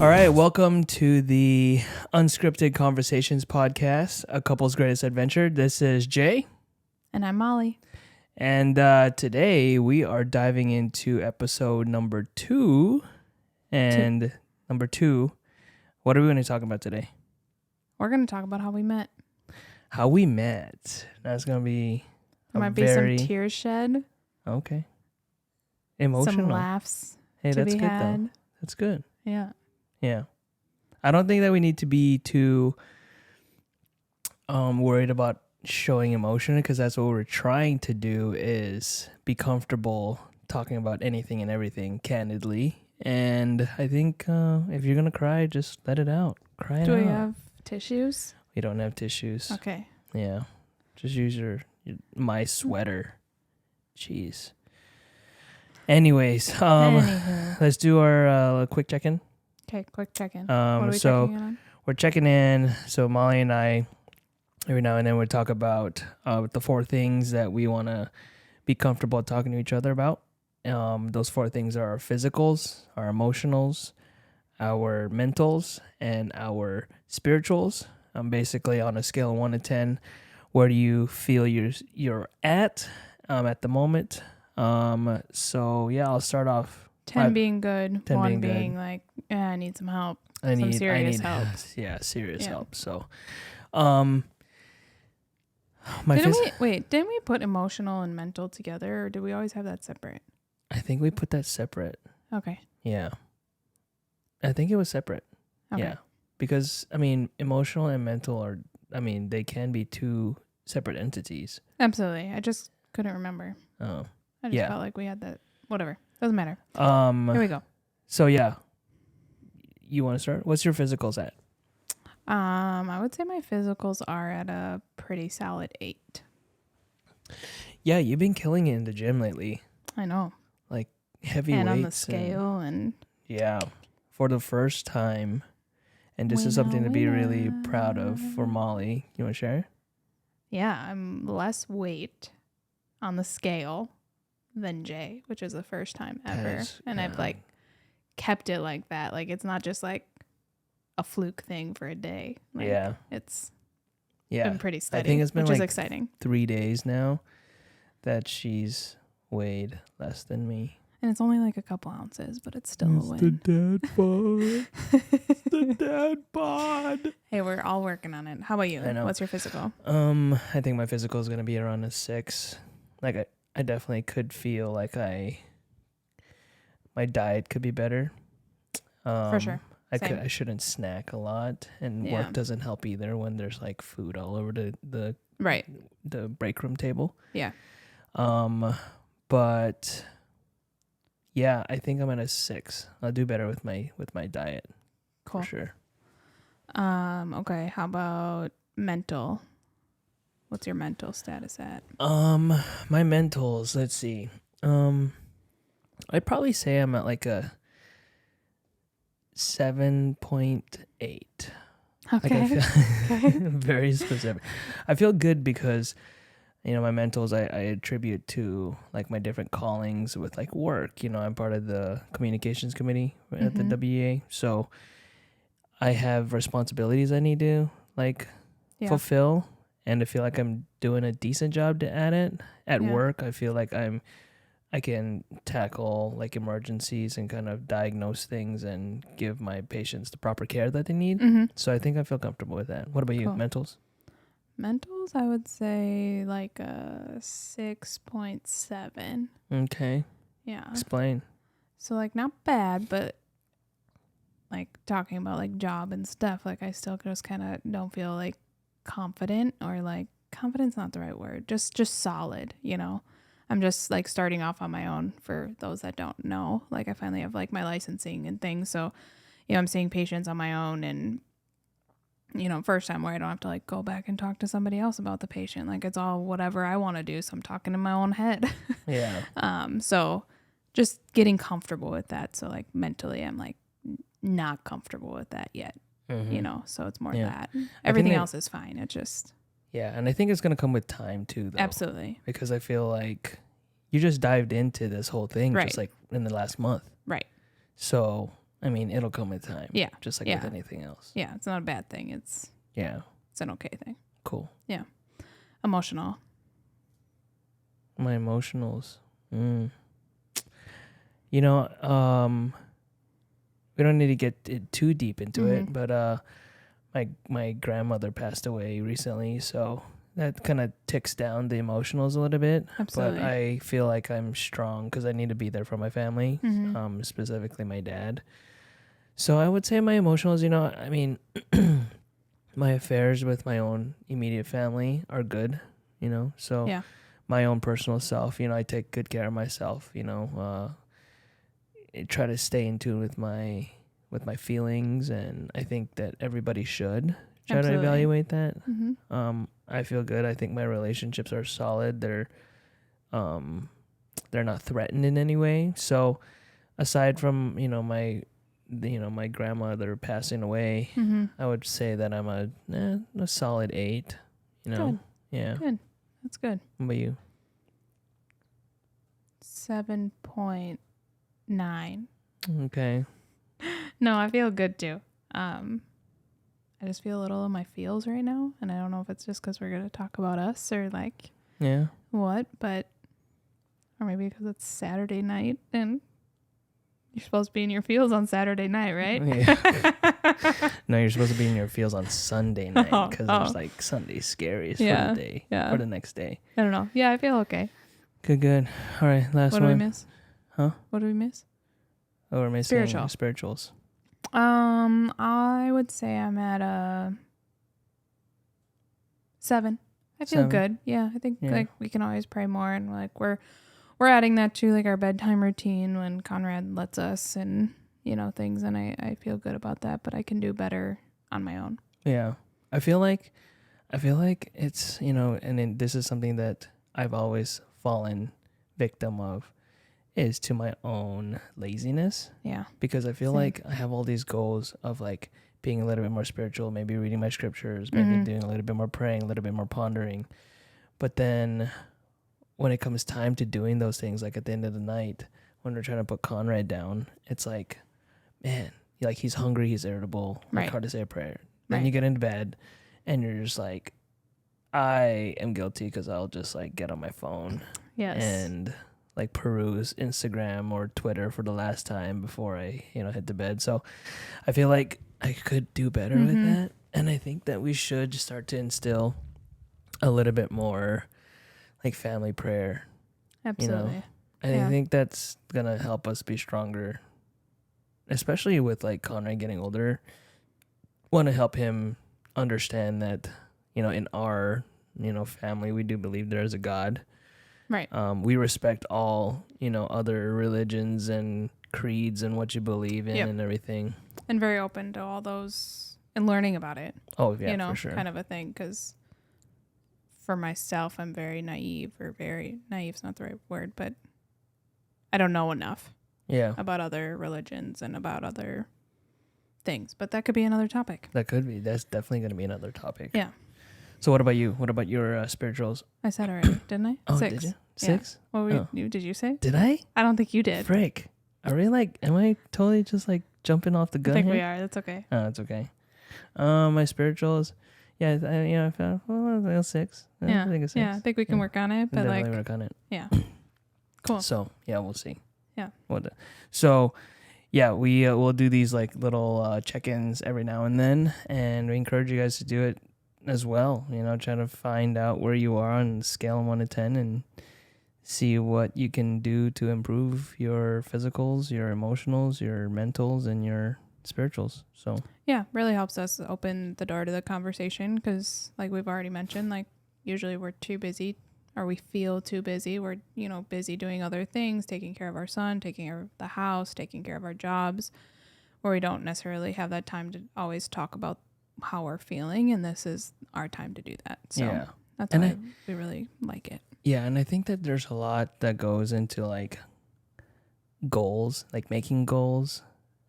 All right, welcome to the Unscripted Conversations podcast, A Couple's Greatest Adventure. This is Jay. And I'm Molly. And today we are diving into episode number 2. And number 2, what are we going to talk about today? We're going to talk about how we met. How we met. That's going to be There might be some tears shed. Okay. Emotional. Some laughs Hey, to that's be good had. though. That's good. Yeah. Yeah. I don't think that we need to be too worried about showing emotion, because that's what we're trying to do, is be comfortable talking about anything and everything candidly. And I think if you're going to cry, just let it out. Cry it out. Do we have tissues? We don't have tissues. Okay. Yeah. Just use my sweater. Jeez. Anyways, Anywho. let's do our quick check-in. Okay, quick check-in. What are we So checking in on? we're checking in. So Molly and I, every now and then, we talk about the 4 things that we want to be comfortable talking to each other about. Those 4 things are our physicals, our emotionals, our mentals, and our spirituals. Basically, on a scale of 1 to 10, where do you feel you're at the moment? So yeah, I'll start off. 10 being good. 10 1 being being good. like, I need some help. I need serious help. Yeah, serious Yeah. help. So, Didn't we put emotional and mental together, or did we always have that separate? I think we put that separate. Okay. Yeah. I think it was separate. Okay. Yeah. Because, emotional and mental they can be 2 separate entities. Absolutely. I just couldn't remember. Oh. I just Yeah. felt like we had that. Whatever. Doesn't matter. Here we go. So, yeah. You want to start? What's your physicals at? I would say my physicals are at a pretty solid 8. Yeah, you've been killing it in the gym lately. I know. Like, heavy And weights. on the scale and yeah. For the first time. And this is something to be really proud of for Molly. You want to share? yeah, I'm less weight on the scale than Jay, which is the first time ever. And I've kept it like that. Like, it's not just like a fluke thing for a day. Like, yeah. It's Yeah. been pretty steady. I think it's been which is like exciting. 3 days now that she's weighed less than me. And it's only like a couple ounces, but it's still a win. dad bod. The dad bod. Hey, we're all working on it. How about you? I know. What's your physical? I think my physical is gonna be around a 6. Like I definitely could feel like my diet could be better. For sure. Same. I shouldn't snack a lot, and Yeah. work doesn't help either when there's like food all over the Right. break room table. Yeah. But yeah, I think I'm at a 6. I'll do better with my diet. Cool. For sure. Okay. How about mental? What's your mental status at? My mentals, let's see. I'd probably say I'm at like a 7.8. Okay. Like I feel very specific. I feel good because, my mentals I attribute to like my different callings with like work. I'm part of the communications committee at the WEA. So I have responsibilities I need to fulfill, and I feel like I'm doing a decent job at it. At work, I feel like I can tackle like emergencies and kind of diagnose things and give my patients the proper care that they need. Mm-hmm. So I think I feel comfortable with that. What about you? Cool. Mentals? Mentals, I would say like a 6.7. Okay. Yeah. Explain. So like not bad, but like talking about like job and stuff, like I still just kind of don't feel like confident, or like confident's not the right word. Just solid, I'm just like starting off on my own, for those that don't know. Like I finally have like my licensing and things. So, I'm seeing patients on my own, and, first time where I don't have to like go back and talk to somebody else about the patient. Like it's all whatever I want to do. So I'm talking in my own head. Yeah. So just getting comfortable with that. So like mentally I'm like not comfortable with that yet, so it's more that. Everything else is fine. It just. Yeah, and I think it's going to come with time too, though. Absolutely. Because I feel like you just dived into this whole thing just like in the last month. Right. So I mean, it'll come with time. Yeah. Just like Yeah. with anything else. Yeah, it's not a bad thing. It's Yeah. an okay thing. Cool. Emotional. My emotionals. You know, we don't need to get too deep into it, but my grandmother passed away recently, so that kind of ticks down the emotionals a little bit. Absolutely. But I feel like I'm strong because I need to be there for my family, specifically my dad. So I would say my emotionals, you know, I mean, my affairs with my own immediate family are good, you know. So Yeah. my own personal self, you know, I take good care of myself, you know, try to stay in tune with my feelings, and I think that everybody should try to Absolutely. evaluate that. Mm-hmm. I feel good. I think my relationships are solid. They're not threatened in any way. So aside from, you know, my grandmother passing away, Mm-hmm. I would say that I'm a solid 8, you know. Good. Yeah. Good. That's good. What about you? 7.9. Okay. No, I feel good too. I just feel a little in my feels right now, and I don't know if it's just because we're gonna talk about us or like Yeah. what, but or maybe because it's Saturday night and you're supposed to be in your feels on Saturday night, right? Yeah. No, you're supposed to be in your feels on Sunday night because Oh. there's like Sunday scaries Yeah, for the day, yeah. for the next day. I don't know. Yeah, I feel okay. Good. All right, last What do we one. miss? Huh? What do we miss? Oh, we're missing spirituals. I would say I'm at a 7. I feel 7. good. Yeah, I think Yeah. like we can always pray more, and like we're adding that to like our bedtime routine when Conrad lets us, and you know things, and I feel good about that. But I can do better on my own. Yeah. I feel like it's, you know, and then this is something that I've always fallen victim of, is to my own laziness, Yeah. because I feel Same. like I have all these goals of like being a little bit more spiritual, maybe reading my scriptures, maybe doing a little bit more praying, a little bit more pondering. But then when it comes time to doing those things, like at the end of the night, when we're trying to put Conrad down, it's like, man, like he's hungry, he's irritable, like Right. hard to say a prayer. Then Right. you get into bed and you're just like, I am guilty because I'll just like get on my phone Yes. and like peruse Instagram or Twitter for the last time before I, you know, head to bed. So I feel like I could do better with that. And I think that we should just start to instill a little bit more like family prayer. Absolutely. And Yeah. I think that's going to help us be stronger, especially with like Conrad getting older. Want to help him understand that, you know, in our, you know, family, we do believe there is a God. Right. We respect all, you know, other religions and creeds and what you believe in Yep. and everything. And very open to all those and learning about it. Oh, yeah, you know, for sure. kind of a thing. Because for myself, I'm very naive, or very naive's not the right word, but I don't know enough Yeah, about other religions and about other things. But that could be another topic. that could be. That's definitely going to be another topic. Yeah. So what about you? What about your spirituals? I said already, didn't I? Oh, 6. did you? Yeah. 6? What were Oh. did you say? Did I? I don't think you did. Frick. Are we like, am I totally just like jumping off the I gun think here? we are. That's okay. Oh, it's okay. My spirituals, yeah, I found, well, 6. Yeah. I think it's 6. Yeah, I think we can Yeah. work on it. But Definitely like, work on it. yeah. Cool. So yeah, we'll see. Yeah. So yeah, we'll do these like little check-ins every now and then, and we encourage you guys to do it as well. You know, try to find out where you are on a scale of 1 to 10, and see what you can do to improve your physicals, your emotionals, your mentals, and your spirituals. So Yeah, really helps us open the door to the conversation, because like we've already mentioned, like usually we're too busy, or we feel too busy. We're, you know, busy doing other things, taking care of our son, taking care of the house, taking care of our jobs, where we don't necessarily have that time to always talk about how we're feeling, and this is our time to do that. So yeah. that's And why we really like it. Yeah, and I think that there's a lot that goes into like goals, like making goals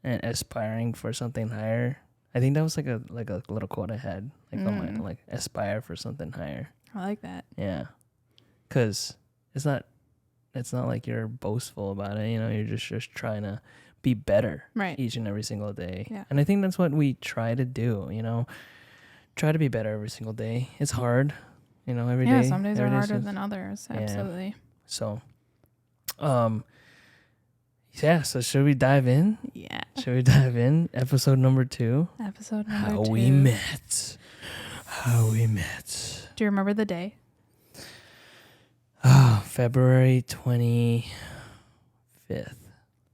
and aspiring for something higher. I think that was like a little quote I had, like on my, like, aspire for something higher. I like that. Yeah, because it's not like you're boastful about it. You know, you're just trying to be better Right. each and every single day. Yeah. And I think that's what we try to do, try to be better every single day. It's hard, every day. Yeah, some days are every day harder is- than others. Yeah. Absolutely. So, yeah, so should we dive in? Yeah. Should we dive in? Episode number 2. Episode number How 2. we met. How we met. Do you remember the day? February 25th.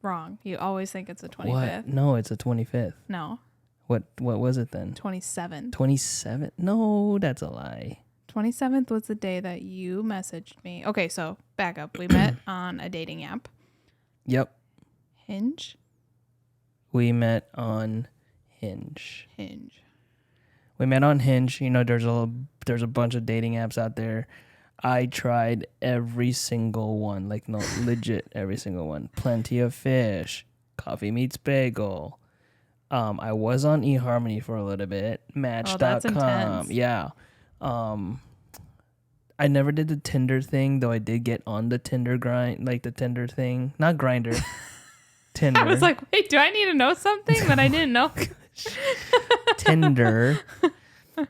Wrong. You always think it's the 25th. What? No, it's the 25th. No, What was it then? 27th. 27th? No, that's a lie. 27th was the day that you messaged me. Okay, so back up. We met on a dating app, Yep. Hinge. We met on Hinge. Hinge. We met on Hinge. There's a bunch of dating apps out there. I tried every single one, like no, legit every single one. Plenty of Fish, Coffee Meets Bagel. I was on eHarmony for a little bit. Match.com. Oh, that's intense. Yeah. I never did the Tinder thing, though I did get on the Tinder grind, like the Tinder thing. Not Grinder. Tinder. I was like, wait, do I need to know something that I didn't know? Tinder.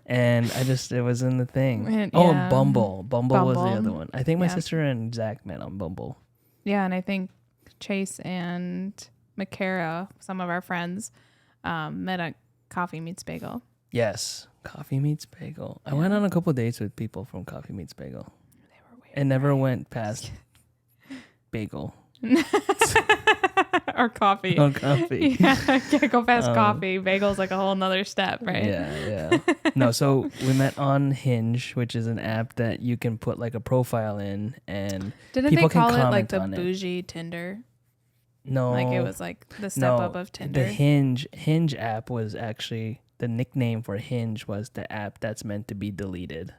And it was in the thing. And, Oh, yeah. Bumble. Bumble was the Bumble. other one. I think my Yeah. sister and Zach met on Bumble. Yeah, and I think Chase and McCara, some of our friends, met at Coffee Meets Bagel. Yes. Coffee Meets Bagel. I Yeah. went on a couple dates with people from Coffee Meets Bagel. They were weird. It never went past bagel. Or coffee. No coffee. Yeah, can't go past Um, coffee. Bagel's like a whole nother step, right? Yeah. No, so we met on Hinge, which is an app that you can put like a profile in, and Didn't people they can call it like comment the on it. bougie Tinder? no, Like it was like the step no, up of Tinder. The Hinge app was actually the nickname for Hinge was the app that's meant to be deleted.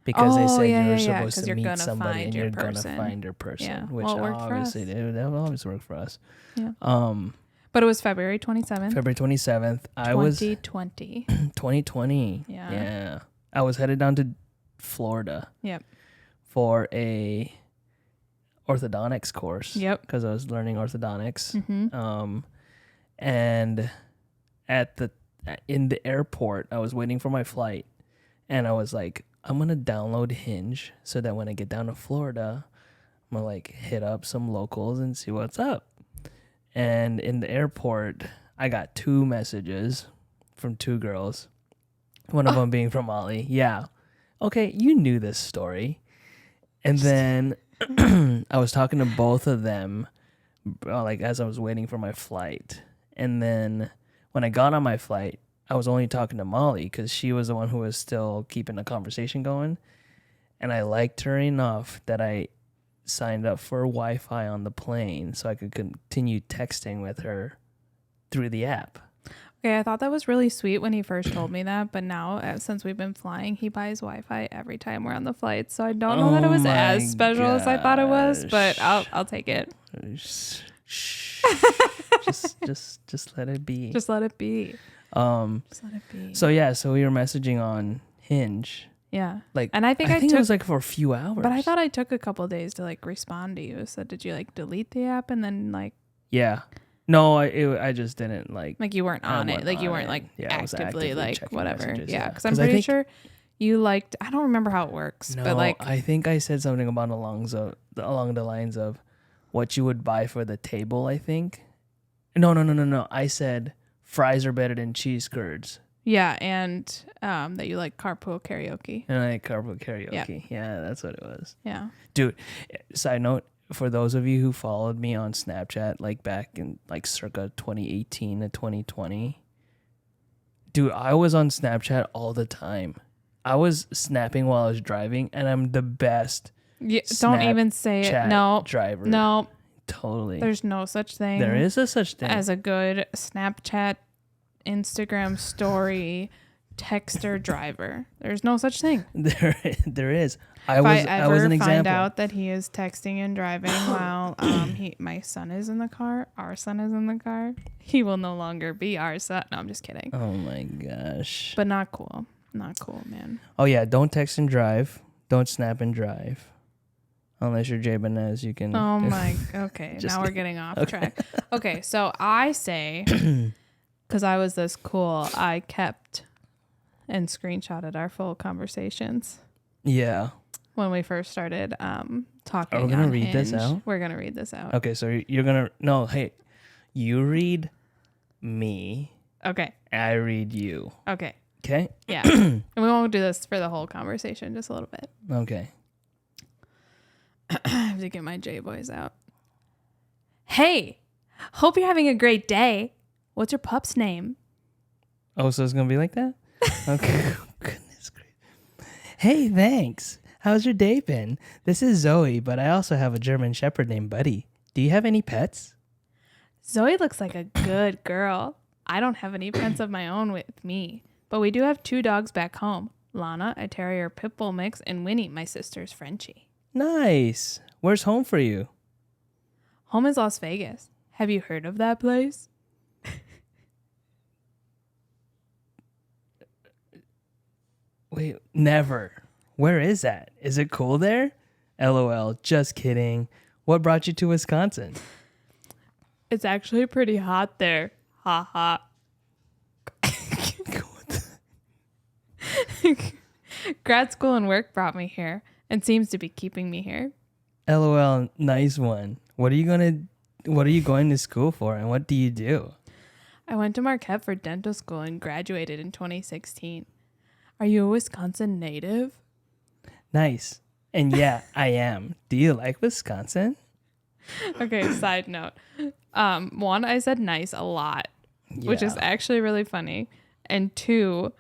Because they Oh, said yeah, you're yeah, 'cause supposed to you're meet gonna somebody find and your you're gonna person. find your person, Yeah. which Well, it worked for obviously us. that will always work for us. Yeah. Um, But it was February 27th, February 27th, I was 2020. 2020. Yeah. Yeah, I was headed down to Florida. Yep. For a orthodontics course. Yep. Because I was learning orthodontics. Mm-hmm. And in the airport, I was waiting for my flight, and I was like, I'm gonna download Hinge so that when I get down to Florida, I'm gonna like hit up some locals and see what's up. And in the airport, I got 2 messages from 2 girls. One of them being from Ollie. Yeah. Okay, you knew this story. And then I was talking to both of them like as I was waiting for my flight. And then when I got on my flight, I was only talking to Molly because she was the one who was still keeping the conversation going. And I liked her enough that I signed up for Wi-Fi on the plane so I could continue texting with her through the app. Okay, I thought that was really sweet when he first told me that, but now since we've been flying, he buys Wi-Fi every time we're on the flight. So I don't know that it Oh was my as special as I thought it was, but gosh. I'll take it. Shh. just let it be. Just let it be. Just let it be. So yeah, so we were messaging on Hinge. Yeah. Like, And I think it took, was like for a few hours. but I thought I took a couple days to like respond to you. So did you like delete the app and then like Yeah. No, I just didn't like. you weren't I on it, wasn't like you on weren't it. like Yeah, I was actively actively like checking whatever. messages, Yeah, yeah. because I'm 'Cause I pretty think- sure you liked. I don't remember how it works, No, but like I think I said something about along the lines of what you would buy for the table. I think. No. I said fries are better than cheese curds. yeah, and that you like carpool karaoke. And I carpool karaoke. Yeah, that's what it was. Yeah. Dude, side note, for those of you who followed me on Snapchat like back in like circa 2018 to 2020, dude, I was on Snapchat all the time. I was snapping while I was driving, and I'm the best Yeah, don't even say it. Snapchat No. driver. No. Totally. There's no such thing. There is a such thing. as a good Snapchat, Instagram story, texter driver. There's no such thing. There is. I If was I ever I was an find example. out that he is texting and driving while my son is in the car, our son is in the car, he will no longer be our son. No, I'm just kidding. Oh my gosh. But not cool. Not cool, man. Oh yeah, don't text and drive. Don't snap and drive. Unless you're Jay Benez, you can. Oh my. Okay, Just now we're kidding. getting off track. Okay, so I say, because I was this cool, I kept and screenshotted our full conversations Yeah. when we first started talking. Are we gonna on read this Hinge. out? We're gonna read this out. Okay, so you're gonna no. Hey, you read me. Okay. I read you. Okay. Okay. Yeah. And we won't do this for the whole conversation, just a little bit. Okay. I have to get my J boys out. Hey, hope you're having a great day. What's your pup's name? Oh, so it's gonna be like that? Okay. Goodness gracious. Hey, thanks. How's your day been? This is Zoe, but I also have a German Shepherd named Buddy. Do you have any pets? Zoe looks like a good girl. I don't have any pets of my own with me, but we do have 2 dogs back home. Lana, a terrier pit bull mix, and Winnie, my sister's Frenchie. Nice. Where's home for you? Home is Las Vegas. Have you heard of that place? Wait, never. Where is that? Is it cool there? LOL. Just kidding. What brought you to Wisconsin? It's actually pretty hot there. Ha ha. Grad school and work brought me here and seems to be keeping me here. LOL. Nice one. What are you going to school for, and what do you do? I went to Marquette for dental school and graduated in 2016. Are you a Wisconsin native? Nice. And yeah, I am. Do you like Wisconsin? Okay, side note. One, I said nice a lot, which is Yeah. actually really funny. And 2,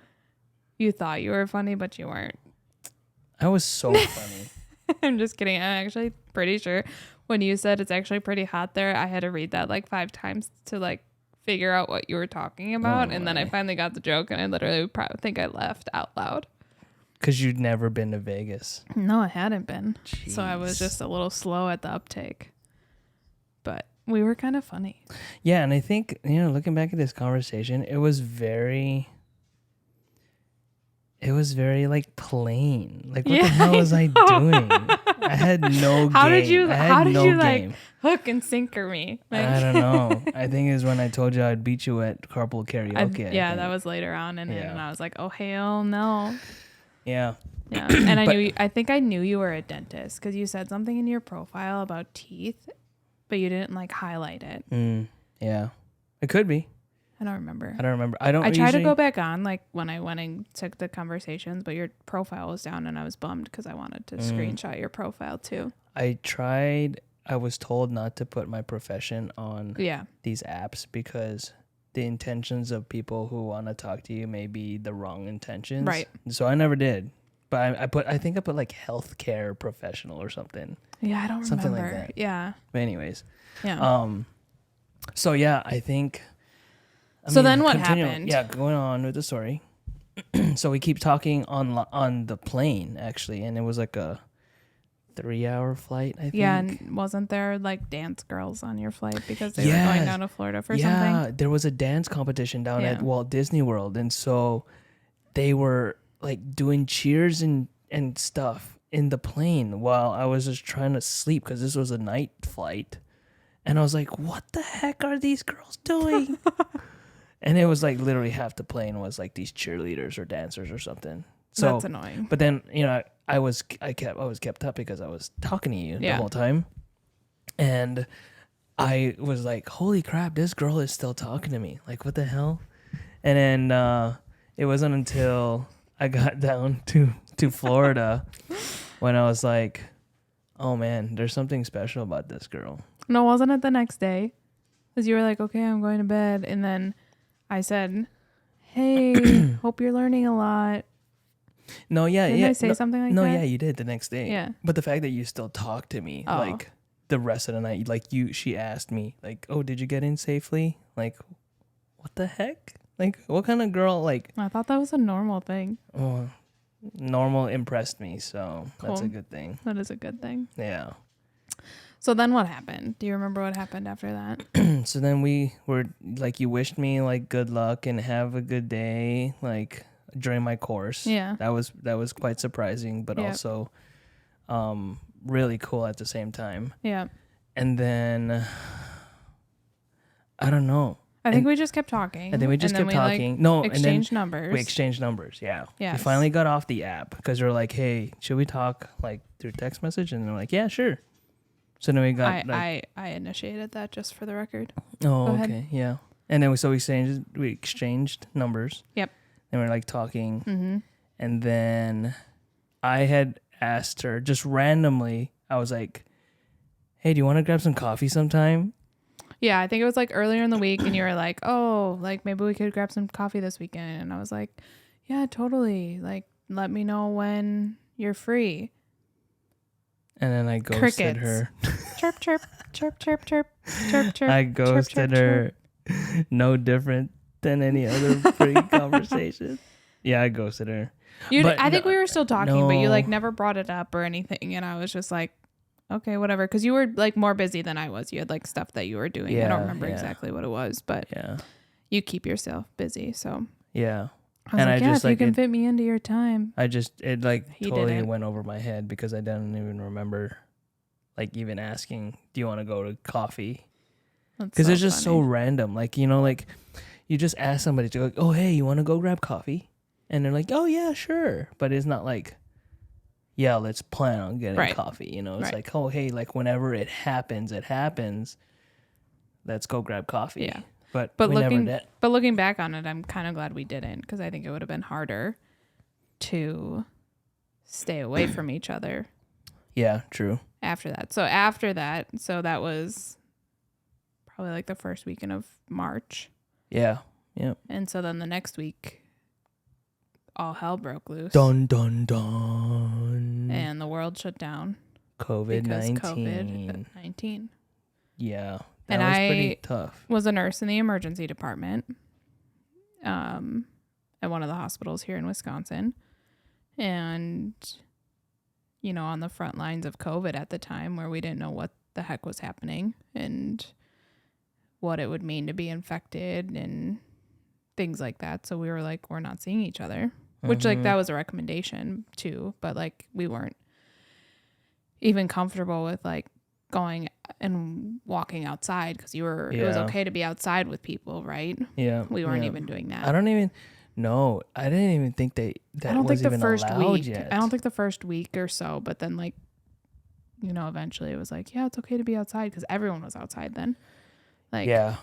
you thought you were funny, but you weren't. I was so funny. I'm just kidding. I'm actually pretty sure when you said it's actually pretty hot there, I had to read that like 5 times to like figure out what you were talking about. And then I my. finally got the joke and I literally think I laughed out loud. Because you'd never been to Vegas. No, I hadn't been. So I was Jeez. just a little slow at the uptake. But we were kind of funny. Yeah, and I think, looking back at this conversation, it was very like plain. Like, what the hell was I doing? I had no game. How did you game. like hook and sinker me? Like, I don't know. I think it was when I told you I'd beat you at carpool karaoke. yeah, that was later on, and Yeah. and I was like, oh hell no. Yeah. Yeah, and But- I think I knew you were a dentist because you said something in your profile about teeth, but you didn't like highlight it. Yeah. It could be. I don't remember. I don't remember. I don't I tried to usually- go back on like when I went and took the conversations, but your profile was down, and I was bummed because I wanted to screenshot your profile too. I tried. I was told not to put my profession on Yeah, these apps because the intentions of people who want to talk to you may be the wrong intentions. Right. So I never did. But I think I put like healthcare professional or something. yeah, I don't Something like remember. that. Yeah, But anyways. yeah. So yeah, I think. So then what happened? Yeah, going on with the story. So we keep talking on the plane actually, and it was like a 3-hour flight, I think. Yeah, and wasn't there like dance girls on your flight because they were Yes. going down to Florida for Yeah, something? there was a dance competition down Yeah. at Walt Disney World, and so they were like doing cheers and stuff in the plane while I was just trying to sleep because this was a night flight, and I was like, "What the heck are these girls doing?" And it was like literally half the plane was like these cheerleaders or dancers or something. So That's annoying. but then I was kept up because I was talking to you the Yeah. whole time, and I was like, "Holy crap, this girl is still talking to me! Like, what the hell?" And then it wasn't until I got down to Florida when I was like, "Oh man, there's something special about this girl." No, wasn't it the next day? Because you were like, okay, I'm going to bed. And then I said, hey, hope you're learning a lot. No, yeah, Didn't yeah. I say something like no, that? yeah, you did the next day. Yeah. But the fact that you still talk to me, Oh. like the rest of the night, like she asked me, like, "Oh, did you get in safely?" Like, what the heck? Like, what kind of girl? Like, I thought that was a normal thing. oh, normal impressed me, so that's a Cool. good thing. That is a good thing. Yeah. So then what happened? Do you remember what happened after that? So then we were like, you wished me like good luck and have a good day, like during my course. Yeah. That was quite surprising, but Yep. also really cool at the same time. Yeah. And then I don't know. I think we just kept talking. I think we just kept talking. Exchanged numbers. We exchanged numbers. Yeah. Yes. We finally got off the app because we were like, hey, should we talk like through text message? And they're like, yeah, sure. So then we got I initiated that, just for the record. oh, Go okay. ahead. Yeah. And then we exchanged numbers. Yep. And we were like talking. Mm-hmm. And then I had asked her just randomly, I was like, hey, do you want to grab some coffee sometime? Yeah, I think it was like earlier in the week, and you were like, oh, like maybe we could grab some coffee this weekend. And I was like, yeah, totally. Like, let me know when you're free. And then I ghosted Crickets. her. Chirp, chirp, chirp, chirp, chirp, chirp, chirp. I ghosted chirp, her. No different than any other freaking conversation. Yeah, I ghosted her. But I think we were still talking, but you no. like never brought it up or anything. And I was just like, okay, whatever. Because you were like more busy than I was. You had like stuff that you were doing. I Yeah, don't remember yeah. exactly what it was, but Yeah. you keep yourself busy. So Yeah. I was And like, I yeah, just, if you like, can it- fit me into your time. It like He totally didn't. went over my head because I didn't even remember like even asking, do you want to go to coffee? Because it's just so funny. random. Like, you know, like you just ask somebody to go, oh, hey, you want to go grab coffee? And they're like, oh, yeah, sure. But it's not like, yeah, let's plan on getting Right. coffee. You know, it's Right. like, oh, hey, like whenever it happens. Let's go grab coffee. Yeah. But But we looking never did. but looking back on it, I'm kind of glad we didn't, because I think it would have been harder to stay away from each other Yeah, true. after that. So that was probably like the first weekend of March. Yeah. Yeah. And so then the next week, all hell broke loose. Dun, dun, dun. And the world shut down COVID-19. because COVID-19. Yeah. That And was I pretty tough. was a nurse in the emergency department at one of the hospitals here in Wisconsin. And, you know, on the front lines of COVID at the time, where we didn't know what the heck was happening and what it would mean to be infected and things like that. So we were like, we're not seeing each other, which like that was a recommendation too. But like we weren't even comfortable with like going and walking outside, because it was Yeah. okay to be outside with people, right? Yeah. We weren't yeah. even doing that. I didn't even think that I don't was think the even first allowed week. yet. I don't think the first week or so, but then like, you know, eventually it was like, yeah, it's okay to be outside, because everyone was outside then. Like, Yeah.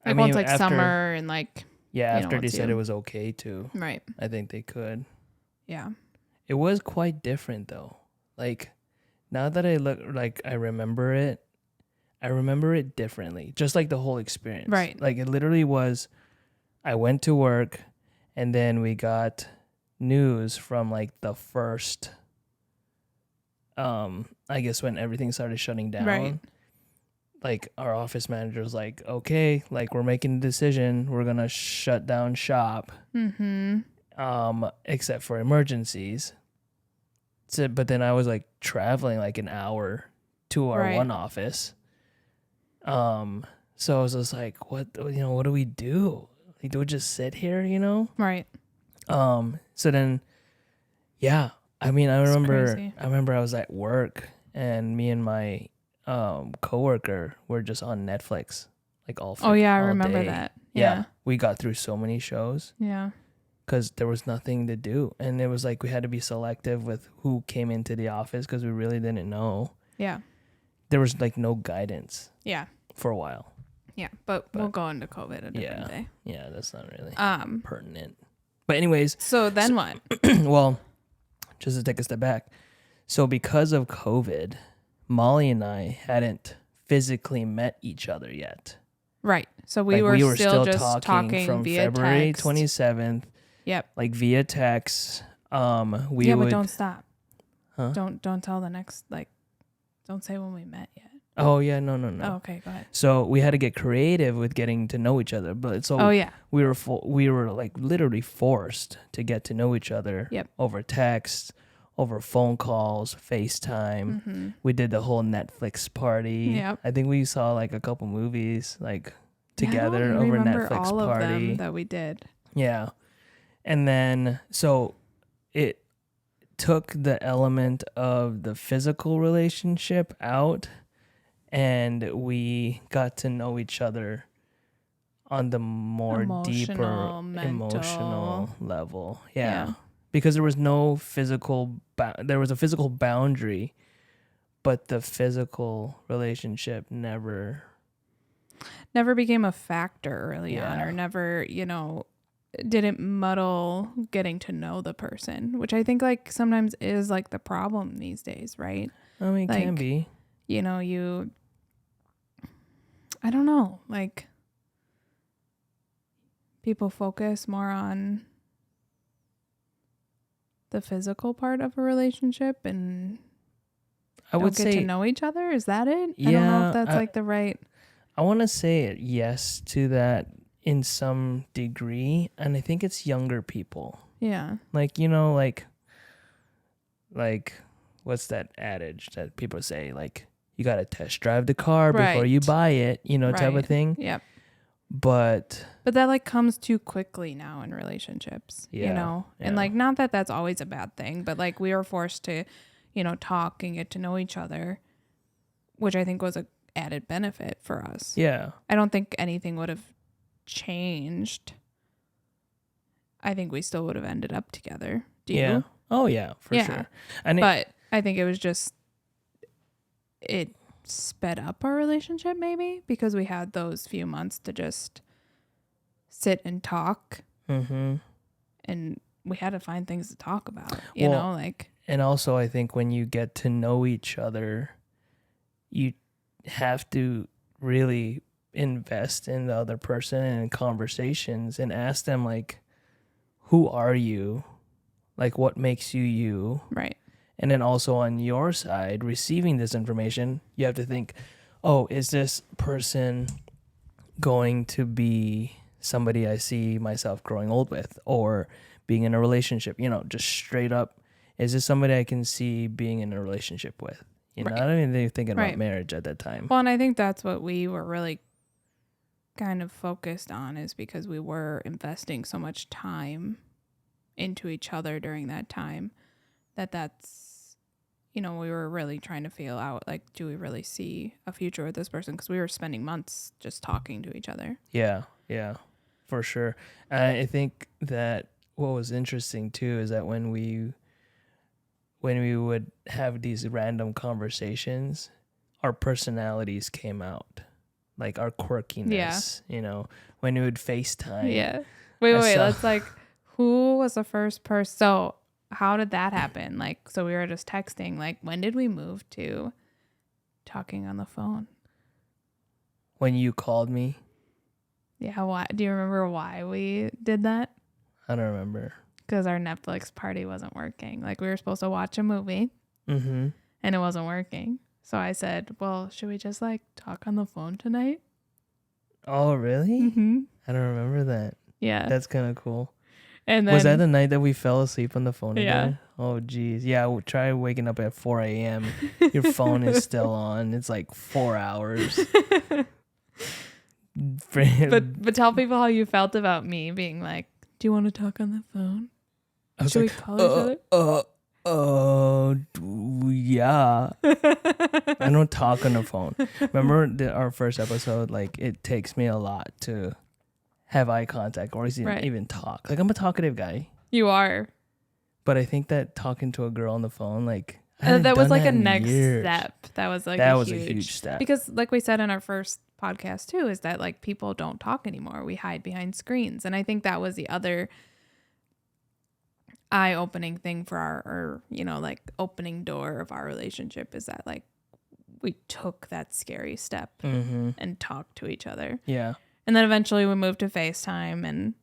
like once like summer and like, Yeah, you know, after they once said you- it was okay to, right. I think they could. Yeah. It was quite different though. Like now that I remember it differently. Just like the whole experience. Right. Like it literally was, I went to work and then we got news from like the first, I guess when everything started shutting down. Right. Like our office manager was like, okay, like we're making a decision. We're going to shut down shop. Mm-hmm. Except for emergencies. So, but then I was like traveling like an hour to our Right. one office. So I was just like, what do we do? Like, do we just sit here, Right. So then, yeah, I mean, I crazy. remember I was at work and me and my, coworker were just on Netflix, like all Oh yeah, I all remember day. that. Yeah. Yeah. We got through so many shows. Yeah. Because there was nothing to do. And it was like we had to be selective with who came into the office because we really didn't know. Yeah. There was like no guidance Yeah. for a while. Yeah. But we'll go into COVID a different day. Yeah, that's not really Um. pertinent. But anyways, So then what? well, just to take a step back. So because of COVID, Molly and I hadn't physically met each other yet. Right. So we Like, were still just talking from via February text. 27th, Yep. like via text. We But would. don't stop. Huh? Don't tell the next, like, don't say when we met yet. Oh yeah, no. Oh, okay, go ahead. So we had to get creative with getting to know each other. But so Oh yeah. we were like literally forced to get to know each other Yep. over text, over phone calls, FaceTime. Mm-hmm. We did the whole Netflix party. Yep. I think we saw like a couple movies like together I don't over remember Netflix all party. of them that we did. Yeah. And then so took the element of the physical relationship out, and we got to know each other on the more deeper Emotional, mental. emotional level. Yeah. Yeah. Because there was no physical there was a physical boundary, but the physical relationship never became a factor early on, Yeah. or never, didn't muddle getting to know the person, which I think like sometimes is like the problem these days, right? I mean, it can Like, be. I don't know, like people focus more on the physical part of a relationship and I would don't get say to know each other. Is that it? I don't know Yeah, if that's like the right. I want to say yes to that in some degree, and I think it's younger people. Yeah. Like, like what's that adage that people say, like you got to test drive the car before you Right. buy it, type of Right. thing. Yep. But But that like comes too quickly now in relationships, Yeah, and yeah. like not that that's always a bad thing, but like we were forced to, talk and get to know each other, which I think was a added benefit for us. yeah, I don't think anything would have changed. I think we still would have ended up together. Do yeah. you? Oh yeah, for Yeah. sure. And But I think it was just, it sped up our relationship maybe because we had those few months to just sit and talk, mm-hmm. and we had to find things to talk about, Well, like. And also, I think when you get to know each other, you have to really invest in the other person and in conversations and ask them, like, who are you? Like, what makes you you? Right. And then also on your side, receiving this information, you have to think, oh, is this person going to be somebody I see myself growing old with or being in a relationship? Just straight up, is this somebody I can see being in a relationship with? Right. I don't even think thinking Right. about marriage at that time. Well, and I think that's what we were really kind of focused on, is because we were investing so much time into each other during that time that's, we were really trying to feel out, like, do we really see a future with this person? Because we were spending months just talking to each other. Yeah, for sure. I think that what was interesting too is that when we would have these random conversations, our personalities came out, like our quirkiness. When we would FaceTime. Yeah. Wait. saw- Let's like, who was the first person? So how did that happen? Like, so we were just texting. Like, when did we move to talking on the phone? When you called me, Yeah. Why? Do you remember why we did that? I don't remember. Because our Netflix party wasn't working. Like, we were supposed to watch a movie Mm-hmm. and it wasn't working. So I said, well, should we just like talk on the phone tonight? Oh, really? Mm-hmm. I don't remember that. Yeah. That's kind of cool. And then Was that the night that we fell asleep on the phone Yeah. again? Oh, geez. Yeah, we'll try waking up at 4 a.m. Your phone is still on. It's like 4 hours. but tell people how you felt about me being like, do you want to talk on the phone? I was Should we like, call each yeah. I don't talk on the phone. Remember our first episode? Like, it takes me a lot to have eye contact or even talk. Like, I'm a talkative guy, You are. but I think that talking to a girl on the phone, like, I hadn't That was done like that a in next years. step. That was like That a was huge, a huge step. Because like we said in our first podcast too, is that like people don't talk anymore. We hide behind screens. And I think that was the other eye-opening thing for our like opening door of our relationship, is that like we took that scary step Mm-hmm. and talked to each other. Yeah. And then eventually we moved to FaceTime, and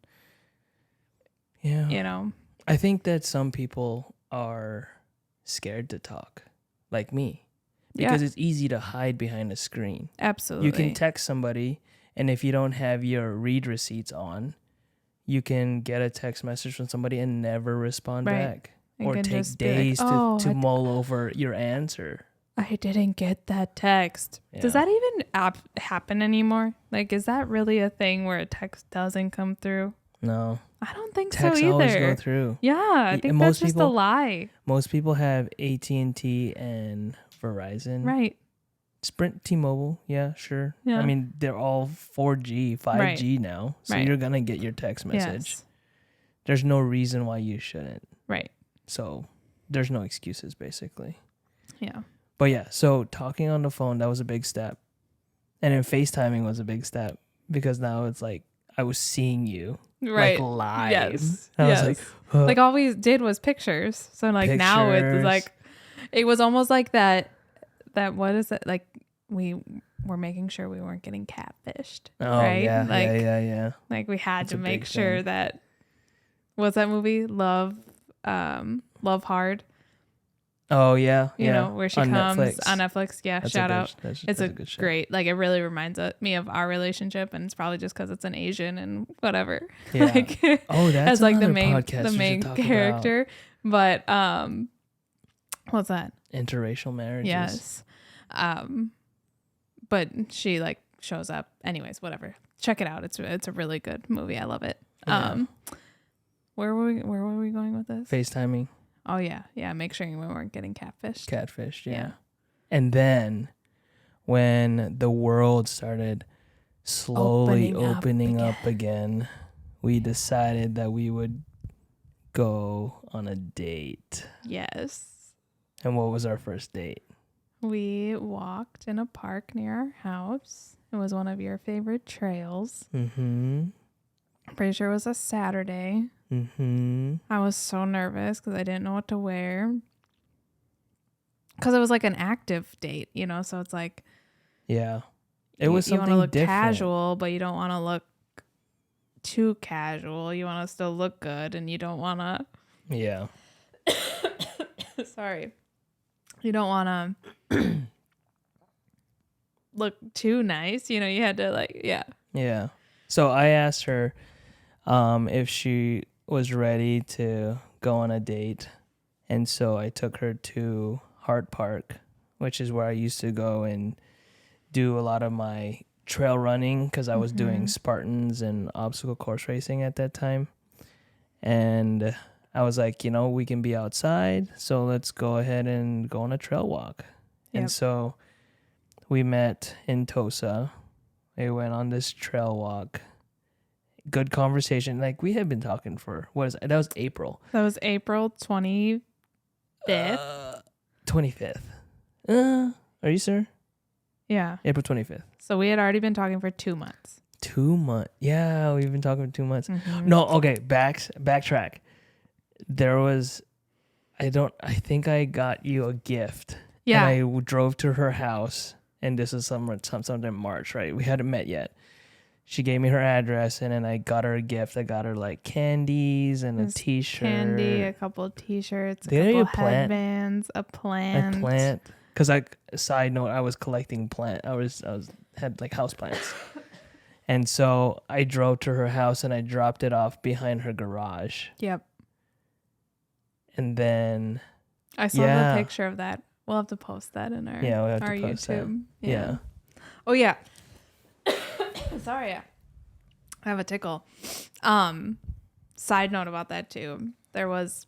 Yeah. I think that some people are scared to talk, like me, because it's easy to hide behind a screen. Absolutely. You can text somebody, and if you don't have your read receipts on, you can get a text message from somebody and never respond back, And or can take just be like, days "Oh, to I- mull over your answer. I didn't get that text. Does Yeah. that even happen anymore? Like, is that really a thing where a text doesn't come through? No, I don't think Texts so always go either. through. Yeah, I think that's just a lie. Most people have AT&T and Verizon. Right. Sprint, T-Mobile, yeah, sure. Yeah. I mean, they're all 4G, 5G now, so Right. you're gonna get your text message. Yes. There's no reason why you shouldn't. Right. So there's no excuses, basically. Yeah. But yeah, so talking on the phone, that was a big step. And then FaceTiming was a big step because now it's like I was seeing you Right. like live. Yes. And I Yes. was like, Like all we did was pictures. So like now it's Pictures. like, it was almost like that, what is it? Like we were making sure we weren't getting catfished. oh right? yeah, Like, yeah. Like we had That's to a make big sure thing. that, what's that movie? Love Hard. Oh yeah, You know, where she on comes Netflix. on Netflix. Yeah. That's Shout a good, out. That's, It's that's a good show. great, like it really reminds me of our relationship, and it's probably just because it's an Asian and whatever. Yeah. Like, Oh, that's as like the another main podcast we should main talk character. But what's that? about. Interracial marriages. Yes. But she like shows up. Anyways, whatever. Check it out. It's a really good movie. I love it. Yeah. Where were we going with this? FaceTiming, Oh yeah. Yeah, make sure we weren't getting catfished. catfish, yeah. Yeah. And then when the world started slowly opening up again, we decided that we would go on a date. Yes. And what was our first date? We walked in a park near our house. It was one of your favorite trails. Mm-hmm. I'm pretty sure it was a Saturday. Mm-hmm. I was so nervous because I didn't know what to wear. Because it was like an active date, you know? So it's like, Yeah. It was you want something to look different. casual, but you don't want to look too casual. You want to still look good, and you don't want to... Yeah. Sorry. You don't want to look too nice. You know, you had to like, yeah. Yeah. So I asked her if she was ready to go on a date. And so I took her to Hart Park, which is where I used to go and do a lot of my trail running because I was doing Spartans and obstacle course racing at that time. And I was like, you know, we can be outside, so let's go ahead and go on a trail walk. Yep. And so we met in Tosa. We went on this trail walk. Good conversation. Like we had been talking for that was April. That was April 25th. 25th. Are you sure? Yeah. April 25th. So we had already been talking for 2 months. 2 months. Yeah, we've been talking for 2 months. Mhm. No, okay, backtrack. There was I think I got you a gift. Yeah. And I drove to her house, and this is sometime in March, right? We hadn't met yet. She gave me her address, and then I got her a gift. I got her like candies and a This t-shirt. Candy, a couple of t-shirts, a Did I couple get of a plant? headbands, a plant. A plant. Because side note, I was collecting plant. I had like house plants. And so I drove to her house and I dropped it off behind her garage. Yep. And then I saw Yeah. the picture of that. We'll have to post that in our, Yeah, we'll have to our post that. YouTube. Yeah. Oh yeah. Sorry. I have a tickle. Side note about that too. There was,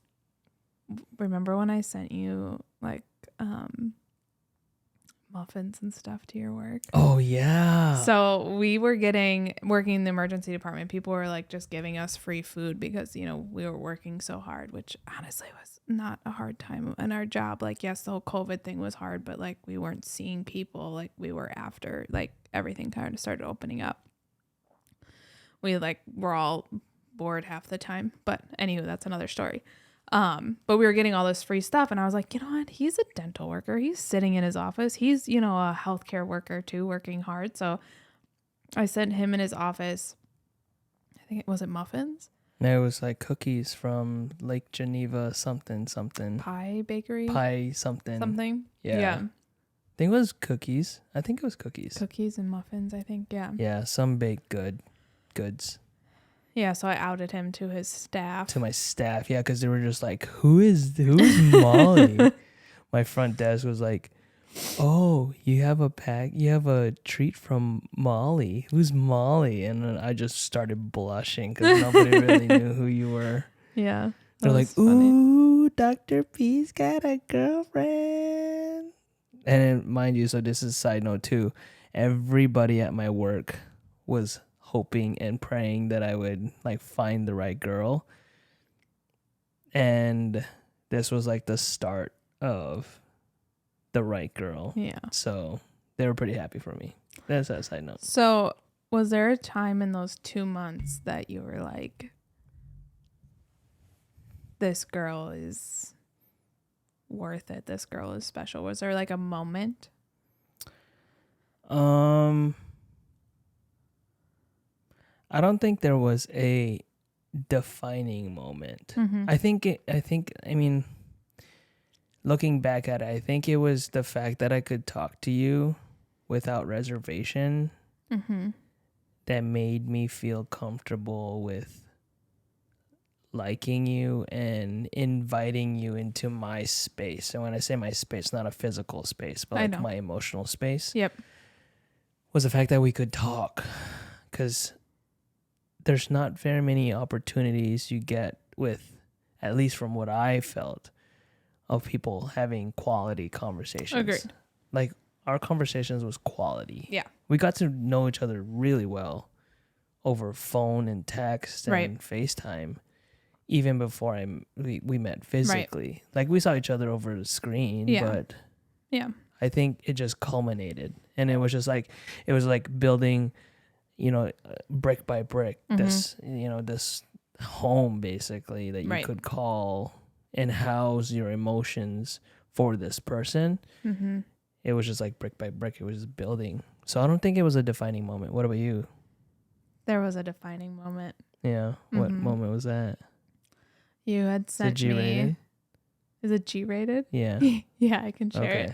remember when I sent you like muffins and stuff to your work? Oh yeah. So we were working in the emergency department. People were like just giving us free food because, you know, we were working so hard, which honestly was not a hard time in our job. Like, yes, the whole COVID thing was hard, but like we weren't seeing people like we were after like everything kind of started opening up. We like were all bored half the time, but anyway, that's another story. But we were getting all this free stuff, and I was like, you know what? He's a dental worker. He's sitting in his office. He's, you know, a healthcare worker too, working hard. So I sent him in his office. I think it was muffins, No, it was like cookies from Lake Geneva, something. pie bakery, Pie something. something. Yeah. I think it was cookies. Cookies and muffins. I think. Yeah. Yeah, some baked goods Yeah. So I outed him to his staff. to my staff. Yeah, because they were just like, who is Molly? My front desk was like, oh, you have a treat from Molly. Who's Molly? And then I just started blushing because nobody really knew who you were. Yeah. They're that like, was funny. ooh, Dr. P's got a girlfriend. And then, mind you, so this is a side note too. Everybody at my work was hoping and praying that I would like find the right girl. And this was like the start of the right girl. Yeah. So they were pretty happy for me. That's a side note. So, was there a time in those 2 months that you were like, this girl is worth it. This girl is special. Was there like a moment? I don't think there was a defining moment. Mm-hmm. I mean, looking back at it, I think it was the fact that I could talk to you without reservation Mm-hmm. that made me feel comfortable with liking you and inviting you into my space. And when I say my space, not a physical space, but I like know. my emotional space. Yep. Was the fact that we could talk, because there's not very many opportunities you get with, at least from what I felt, of people having quality conversations. Agreed. Like our conversations was quality. Yeah. We got to know each other really well over phone and text and Right. FaceTime, even before we met physically. Like we saw each other over the screen, Yeah. but Yeah. I think it just culminated, and it was like building, brick by brick, this home basically that you Right. could call and house your emotions for this person. Mm-hmm. It was just like brick by brick. It was just building. So I don't think it was a defining moment. What about you? There was a defining moment. Yeah. What Mhm. moment was that? You had Is it sent G-rated? me. Is it G-rated? Yeah. Yeah, I can share Okay.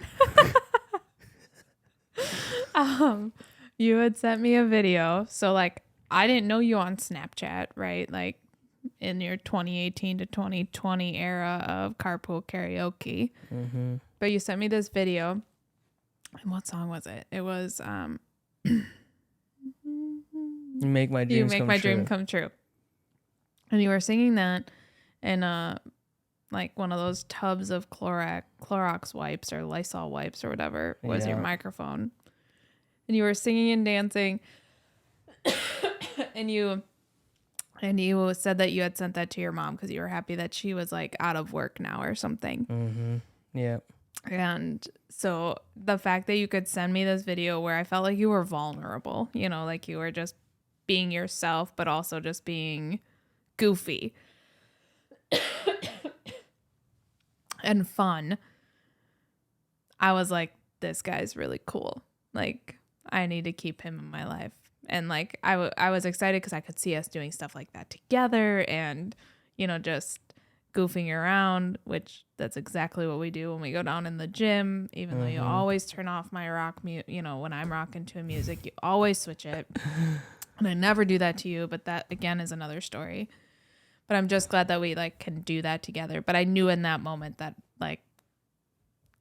it. You had sent me a video. So like I didn't know you on Snapchat, right? Like in your 2018 to 2020 era of carpool karaoke. Mm-hmm. But you sent me this video. And what song was it? It was You make my dreams You Make come My true. Dream Come True. And you were singing that in like one of those tubs of Clorox wipes or Lysol wipes or whatever was your Yeah. microphone. And you were singing and dancing. and you said that you had sent that to your mom because you were happy that she was like out of work now or something. Mm-hmm. Yeah. And so the fact that you could send me this video where I felt like you were vulnerable, like you were just being yourself, but also just being goofy and fun. I was like, this guy's really cool. Like, I need to keep him in my life. And like, I was excited because I could see us doing stuff like that together and, just goofing around, which that's exactly what we do when we go down in the gym, even though you always turn off my rock when I'm rocking to music, you always switch it. And I never do that to you, but that again is another story. But I'm just glad that we like can do that together. But I knew in that moment that like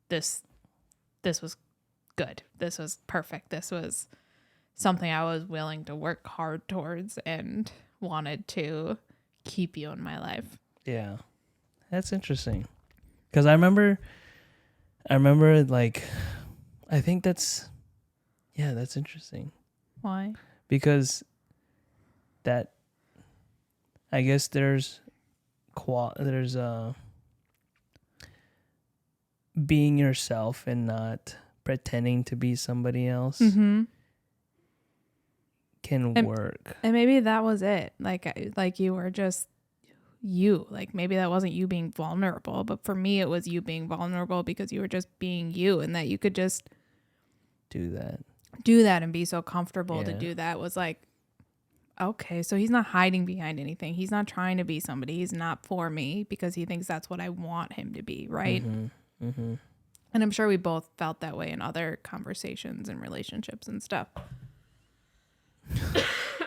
this was good. This was perfect. This was something I was willing to work hard towards and wanted to keep you in my life. Yeah. That's interesting. Because I remember like, I think that's interesting. Why? Because that, I guess there's being yourself and not pretending to be somebody else Mm-hmm. can And- work. And maybe that was it. Like you were just you. Like maybe that wasn't you being vulnerable, but for me it was you being vulnerable because you were just being you, and that you could just Do that. do that and be so comfortable to Yeah. do that was like, okay, so he's not hiding behind anything. He's not trying to be somebody. He's not for me because he thinks that's what I want him to be, right? Mm-hmm. Mm-hmm. And I'm sure we both felt that way in other conversations and relationships and stuff.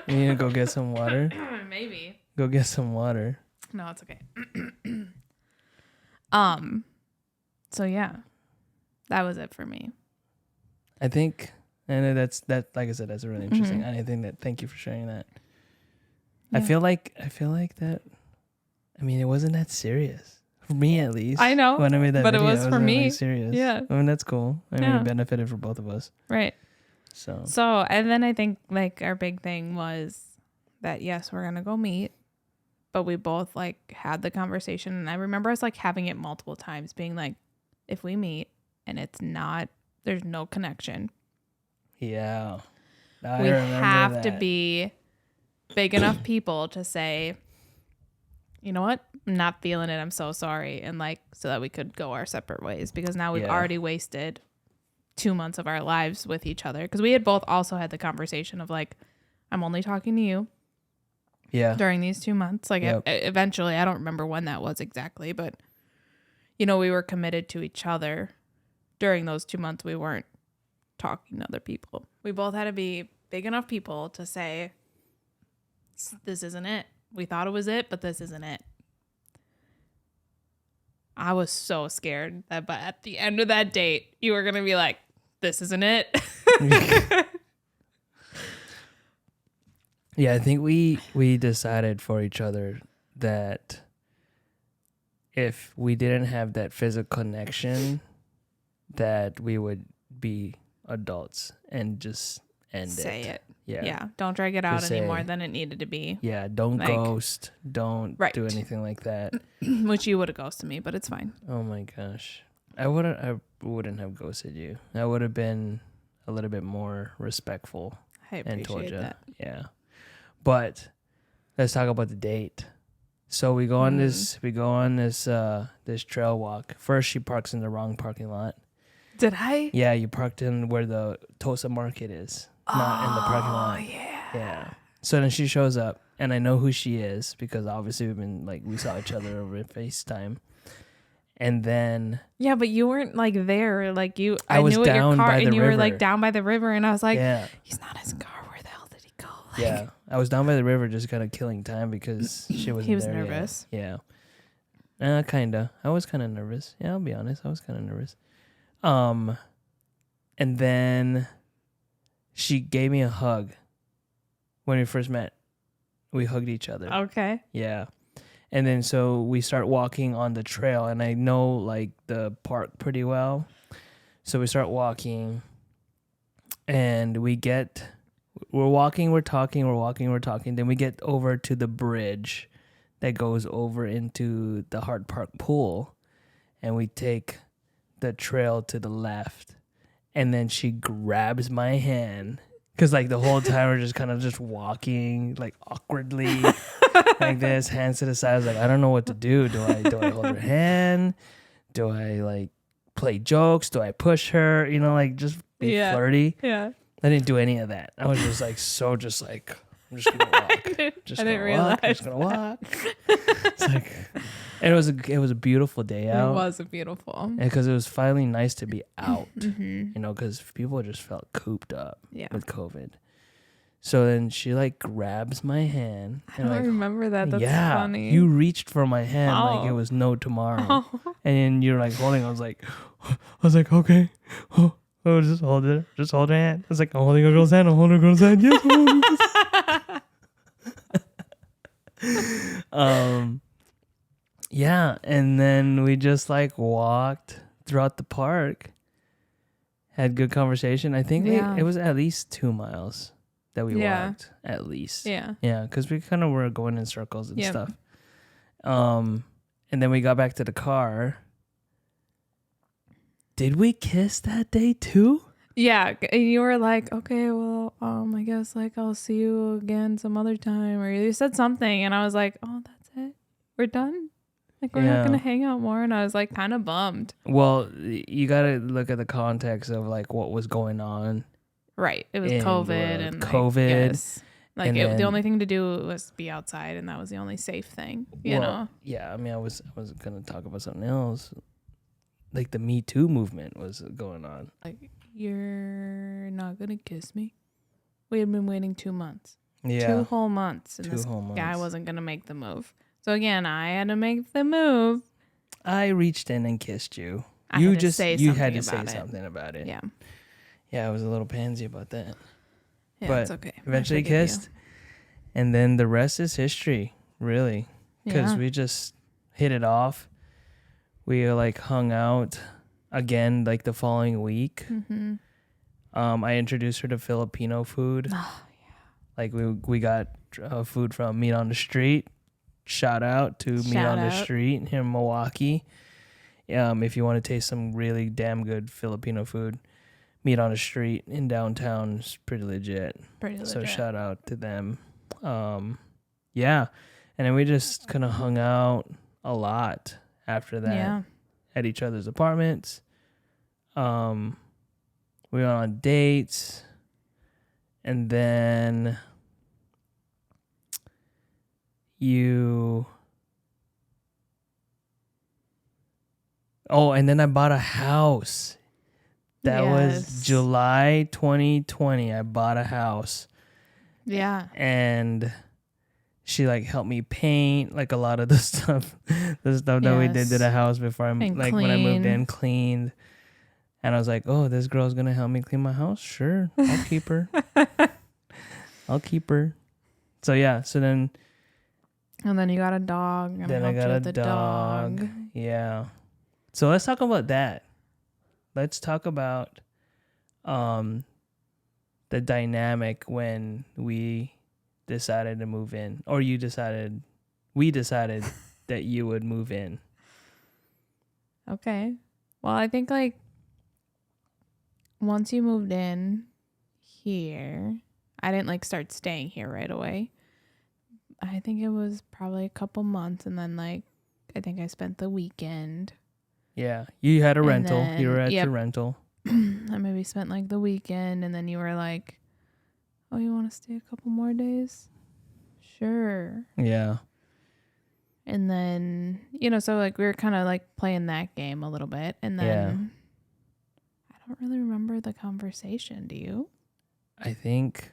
You need to go get some water. Maybe. Go get some water. No, it's okay. So yeah, that was it for me. I think, and that's like I said, that's really interesting. Mhm. And I think that thank you for sharing that. Yeah. I feel like that. I mean, it wasn't that serious for me, at least. I know, when I made that but it video, was for wasn't really me. serious. Yeah. I mean, that's cool. I mean, Yeah. it benefited for both of us. Right. So So, and then I think like our big thing was that yes, we're gonna go meet, but we both like had the conversation, and I remember us like having it multiple times, being like, if we meet and there's no connection, yeah, we remember have to that. be big enough people to say, you know what, I'm not feeling it, I'm so sorry, and like so that we could go our separate ways, because now we've Yeah. already wasted 2 months of our lives with each other, because we had both also had the conversation of like, I'm only talking to you Yeah, during these 2 months. Like Yep. eventually, I don't remember when that was exactly, but you know, we were committed to each other during those 2 months. We weren't talking to other people. We both had to be big enough people to say, this isn't it. We thought it was it, but this isn't it. I was so scared that but at the end of that date, you were going to be like, this isn't it. yeah. I think we decided for each other that if we didn't have that physical connection, that we would be adults and just end Say it. Yeah. Yeah. Don't drag it out Just any say- more than it needed to be. Yeah, don't Like- ghost. Don't Right. do anything like that. Which you would have ghosted me, but it's fine. Oh my gosh. I wouldn't have ghosted you. I would have been a little bit more respectful I and told appreciate you. that. Yeah. But let's talk about the date. So we go on this this trail walk. First she parks in the wrong parking lot. Did I? Yeah, you parked in where the Tosa Market is, not in the parking lot. Oh, yeah. Yeah. So then she shows up, and I know who she is because obviously we saw each other over FaceTime. And then Yeah, but you weren't like there. Like I was knew at your down car, by and the you were like river. down by the river, and I was like, yeah, he's not in his car. Where the hell did he go? Like, yeah, I was down by the river just kind of killing time because she wasn't He was there yet. nervous. Yeah. Kinda. I was kind of nervous. Yeah, I'll be honest. I was kind of nervous. And then she gave me a hug when we first met. We hugged each other. Okay. Yeah. And then so we start walking on the trail, and I know like the park pretty well. So we start walking, and we're walking, we're talking, we're walking, we're talking. Then we get over to the bridge that goes over into the Hart Park pool, and we take the trail to the left. And then she grabs my hand, because like the whole time we're just kind of just walking like awkwardly like this, hands to the side. I was like, I don't know what to do. Do I hold her hand? Do I like play jokes? Do I push her? You know, like just be Yeah. flirty. Yeah. I didn't do any of that. I was just like I'm just gonna walk. Just I gonna didn't walk. I'm realize just gonna walk. It's like, and it was a beautiful day It out. was beautiful. Because it was finally nice to be out. Mm-hmm. You know, because people just felt cooped up Yeah. with COVID. So then she like grabs my hand. I and don't like, remember that. That's yeah, funny. you reached for my hand like it Oh. was no tomorrow. Oh. And then you're like holding. I was like, okay. Oh, just hold it. Just hold her hand. I was like, I'm holding a girl's hand. I'm holding a girl's hand. Yes. I'm holding this. Yeah, and then we just like walked throughout the park. Had good conversation. I think Yeah. it was at least 2 miles that we Yeah. walked. At least. Yeah. Yeah, because we kind of were going in circles and Yep. stuff. And then we got back to the car. Did we kiss that day too? Yeah. And you were like, okay, well, I guess like I'll see you again some other time. Or you said something, and I was like, oh, that's it. We're done. Like we're Yeah. not gonna hang out more. And I was like kind of bummed. Well, you got to look at the context of like what was going on. Right. It was And COVID with and COVID, Like, yes. Like and the then- only thing to do was be outside, and that was the only safe thing. You Well, know. Yeah, I mean, I was gonna talk about something else. Like the Me Too movement was going on. Like, you're not gonna kiss me. We had been waiting 2 months. Yeah, 2 whole months, and 2 this whole months. guy wasn't gonna make the move. So again, I had to make the move. I reached in and kissed you. I you had to just say you something had to say about it. something about it. Yeah. Yeah, I was a little pansy about that. Yeah, But it's okay. I eventually forgive you. kissed, and then the rest is history, really, because Yeah. we just hit it off. We like hung out again like the following week. Mm-hmm. I introduced her to Filipino food. Oh, Like we got food from Meat on the Street. Shout out to Meat Shout on the out. Street here in Milwaukee. If you want to taste some really damn good Filipino food, Meat on the Street in downtown is pretty legit. pretty legit. So shout out to them. Yeah. And then we just kind of hung out a lot after that Yeah. at each other's apartments. We went on dates. And then and then I bought a house. That was Yes. July 2020. I bought a house. Yeah. And she like helped me paint like a lot of the stuff that we did to the Yes. house before I And like when I moved clean. in, cleaned. And I was like, oh, this girl's gonna help me clean my house. Sure, I'll keep her. I'll keep her. So yeah, so then And then you got a dog. And then I helped you got a with the dog. Yeah. So let's talk about that. Let's talk about the dynamic when we decided to move in, or we decided that you would move in. Okay. Well, I think like once you moved in here, I didn't like start staying here right away. I think it was probably a couple months, and then like I think I spent the weekend. Yeah. You had a And rental. You were then- at yep. your rental. I maybe spent like the weekend, and then you were like, "Oh, you want to stay a couple more days?" Sure. Yeah. And then, so like we were kind of like playing that game a little bit. And then I don't really remember the conversation. Do you? I think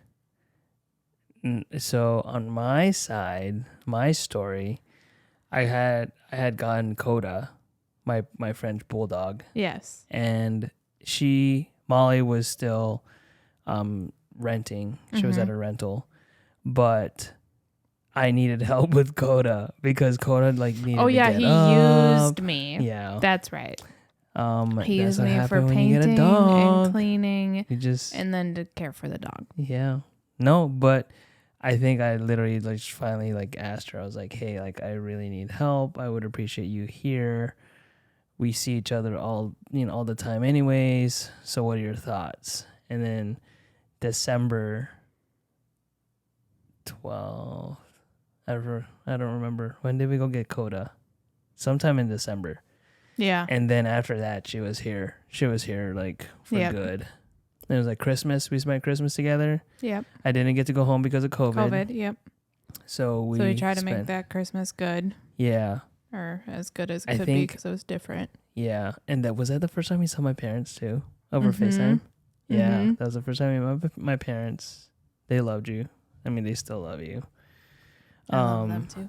so. On my side, my story, I had gotten Coda, my French bulldog, Yes. and Molly was still renting. She was at a rental, but I needed help with Coda because Coda like needed. Oh, yeah. to He get up. used me. Yeah. That's right. He That's used what me for happened when you get a painting dog. and cleaning You just and then to care for the dog. yeah. No, but I think I literally like finally like asked her. I was like, "Hey, like I really need help. I would appreciate you here. We see each other all the time anyways. So what are your thoughts?" And then December 12th. I don't remember. When did we go get Coda? Sometime in December. Yeah. And then after that, she was here. She was here like for Yep. good. It was like Christmas. We spent Christmas together. Yep. I didn't get to go home because of COVID. COVID. Yep. So we tried to make spent- that Christmas good, Yeah, or as good as I it could be, think- because it was different. yeah. And was that the first time you saw my parents too? Over Mhm. FaceTime? Yeah, Mhm. that was the first time you met my parents. They loved you. I mean, they still love you. I love them too.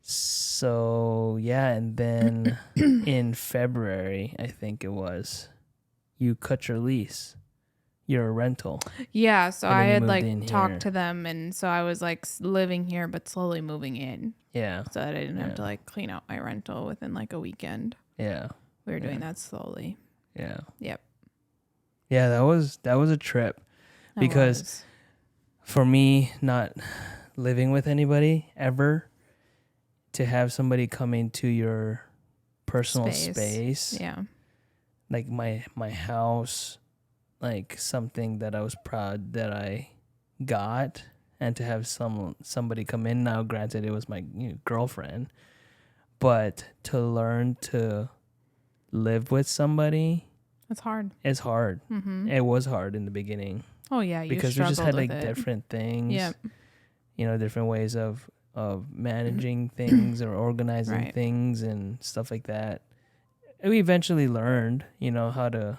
So yeah, and then in February, I think it was, you cut your lease. You're a rental. Yeah, so And I then you had moved like in here. talked to them, and so I was like living here but slowly moving in, Yeah, so that I didn't Yeah. have to like clean out my rental within like a weekend. yeah, We were doing Yeah. that slowly. yeah. Yep. Yeah, that was a trip. I Because- was. For me, not living with anybody ever, to have somebody come into your personal space, Yeah. like my house, like something that I was proud that I got, and to have somebody come in. Now, granted, it was my girlfriend, but to learn to live with somebody It's hard. is hard. Mm-hmm. It was hard in the beginning Oh yeah, you because we just had struggled like with it. different things. Yep. Different ways of managing things or organizing Right. things and stuff like that. And we eventually learned, how to.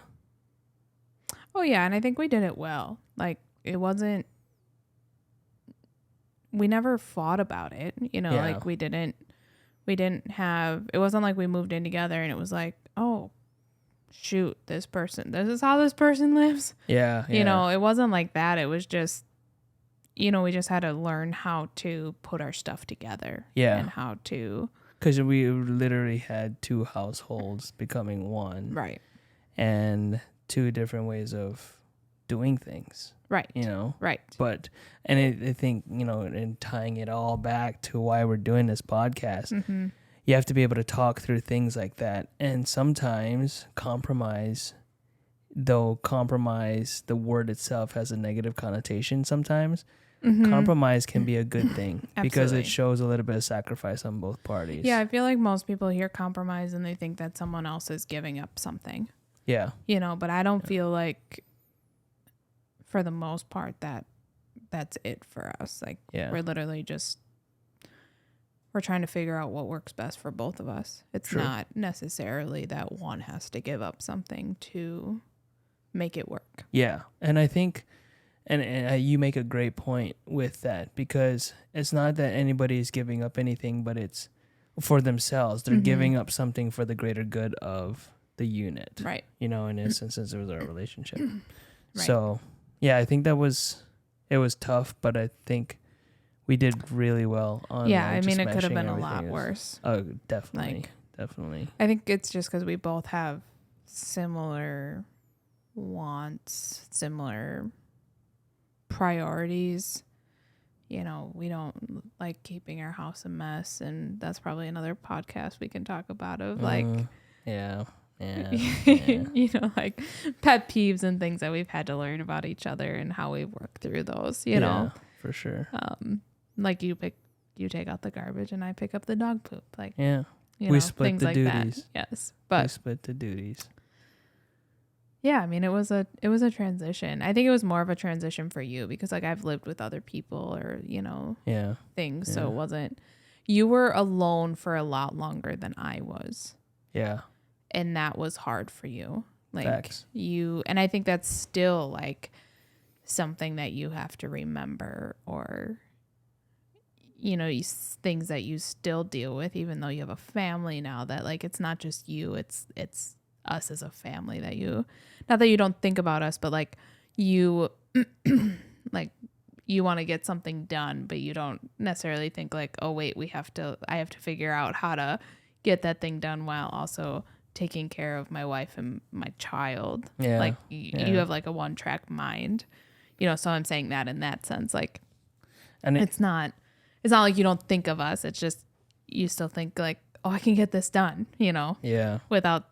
Oh yeah, and I think we did it well. Like it wasn't. We never fought about it. Yeah. Like we didn't have. It wasn't like we moved in together and it was like, oh, shoot, this is how this person lives. Yeah. You know, it wasn't like that. It was just, you know, we just had to learn how to put our stuff together. Yeah. And how to. Because we literally had two households becoming one. Right. And two different ways of doing things. Right. You know? Right. But, and I think, you know, in tying it all back to why we're doing this podcast, Mm-hmm. you have to be able to talk through things like that. And sometimes compromise, though compromise, the word itself has a negative connotation sometimes. Mm-hmm. Compromise can be a good thing because Absolutely. it shows a little bit of sacrifice on both parties. Yeah, I feel like most people hear compromise and they think that someone else is giving up something. Yeah. You know, but I don't feel like, for the most part, that's it for us. Like, Yeah. we're literally just, we're trying to figure out what works best for both of us. It's True. not necessarily that one has to give up something to make it work. Yeah. And I think, and you make a great point with that, because it's not that anybody is giving up anything, but it's for themselves. They're Mhm. giving up something for the greater good of the unit. Right. You know, in this instance, it was our relationship. Right. So, yeah, I think it was tough, but I think we did really well on Yeah, like, I mean, just it could have meshing been a everything lot as- worse. Oh, definitely. Like- Definitely. I think it's just because we both have similar wants, similar priorities. You know, we don't like keeping our house a mess, and that's probably another podcast we can talk about of like, yeah. Yeah. you know, like pet peeves and things that we've had to learn about each other and how we work through those, you know. For sure. Like you take out the garbage and I pick up the dog poop. Like, Yeah. you We know, split things the like duties. that. Yes. We But split the duties. yeah, I mean, it was a transition. I think it was more of a transition for you because like I've lived with other people or, you know, Yeah. things. So Yeah. it wasn't, you were alone for a lot longer than I was. Yeah. And that was hard for you. Like Facts. and I think that's still like something that you have to remember, or, you know, things that you still deal with, even though you have a family now, that like, it's not just you, it's us as a family that you, not that you don't think about us, but like you, like you want to get something done, but you don't necessarily think like, oh wait, I have to figure out how to get that thing done while also taking care of my wife and my child. Yeah. Like you have like a one track mind, you know, so I'm saying that in that sense, like And it's not like you don't think of us. It's just, you still think like, oh, I can get this done, you know, yeah. without.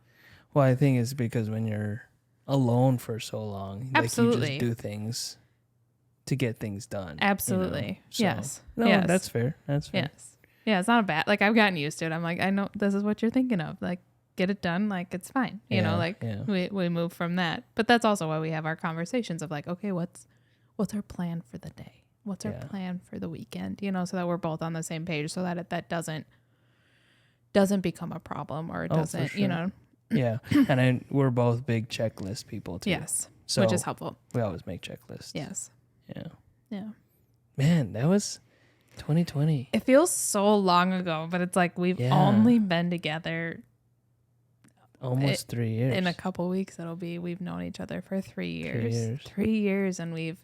Well, I think it's because when you're alone for so long, like you Absolutely. just do things to get things done. Absolutely. You know? So- Yes. No, Yes. that's fair. That's fair. Yes. Yeah. It's not bad. Like I've gotten used to it. I'm like, I know this is what you're thinking of. Like, get it done. Like it's fine. You know, Yeah, like yeah. we move from that. But that's also why we have our conversations of like, okay, what's our plan for the day? What's our Yeah. plan for the weekend? You know, so that we're both on the same page, so that that doesn't become a problem, or it Oh, for doesn't, you sure. know. Yeah. And we're both big checklist people too. Yes. So Which is helpful. we always make checklists. Yes. Yeah. Yeah. Man, that was 2020. It feels so long ago, but it's like we've Yeah. only been together Almost 3 years. in a couple weeks. We've known each other for 3 years. years. 3 years, and we've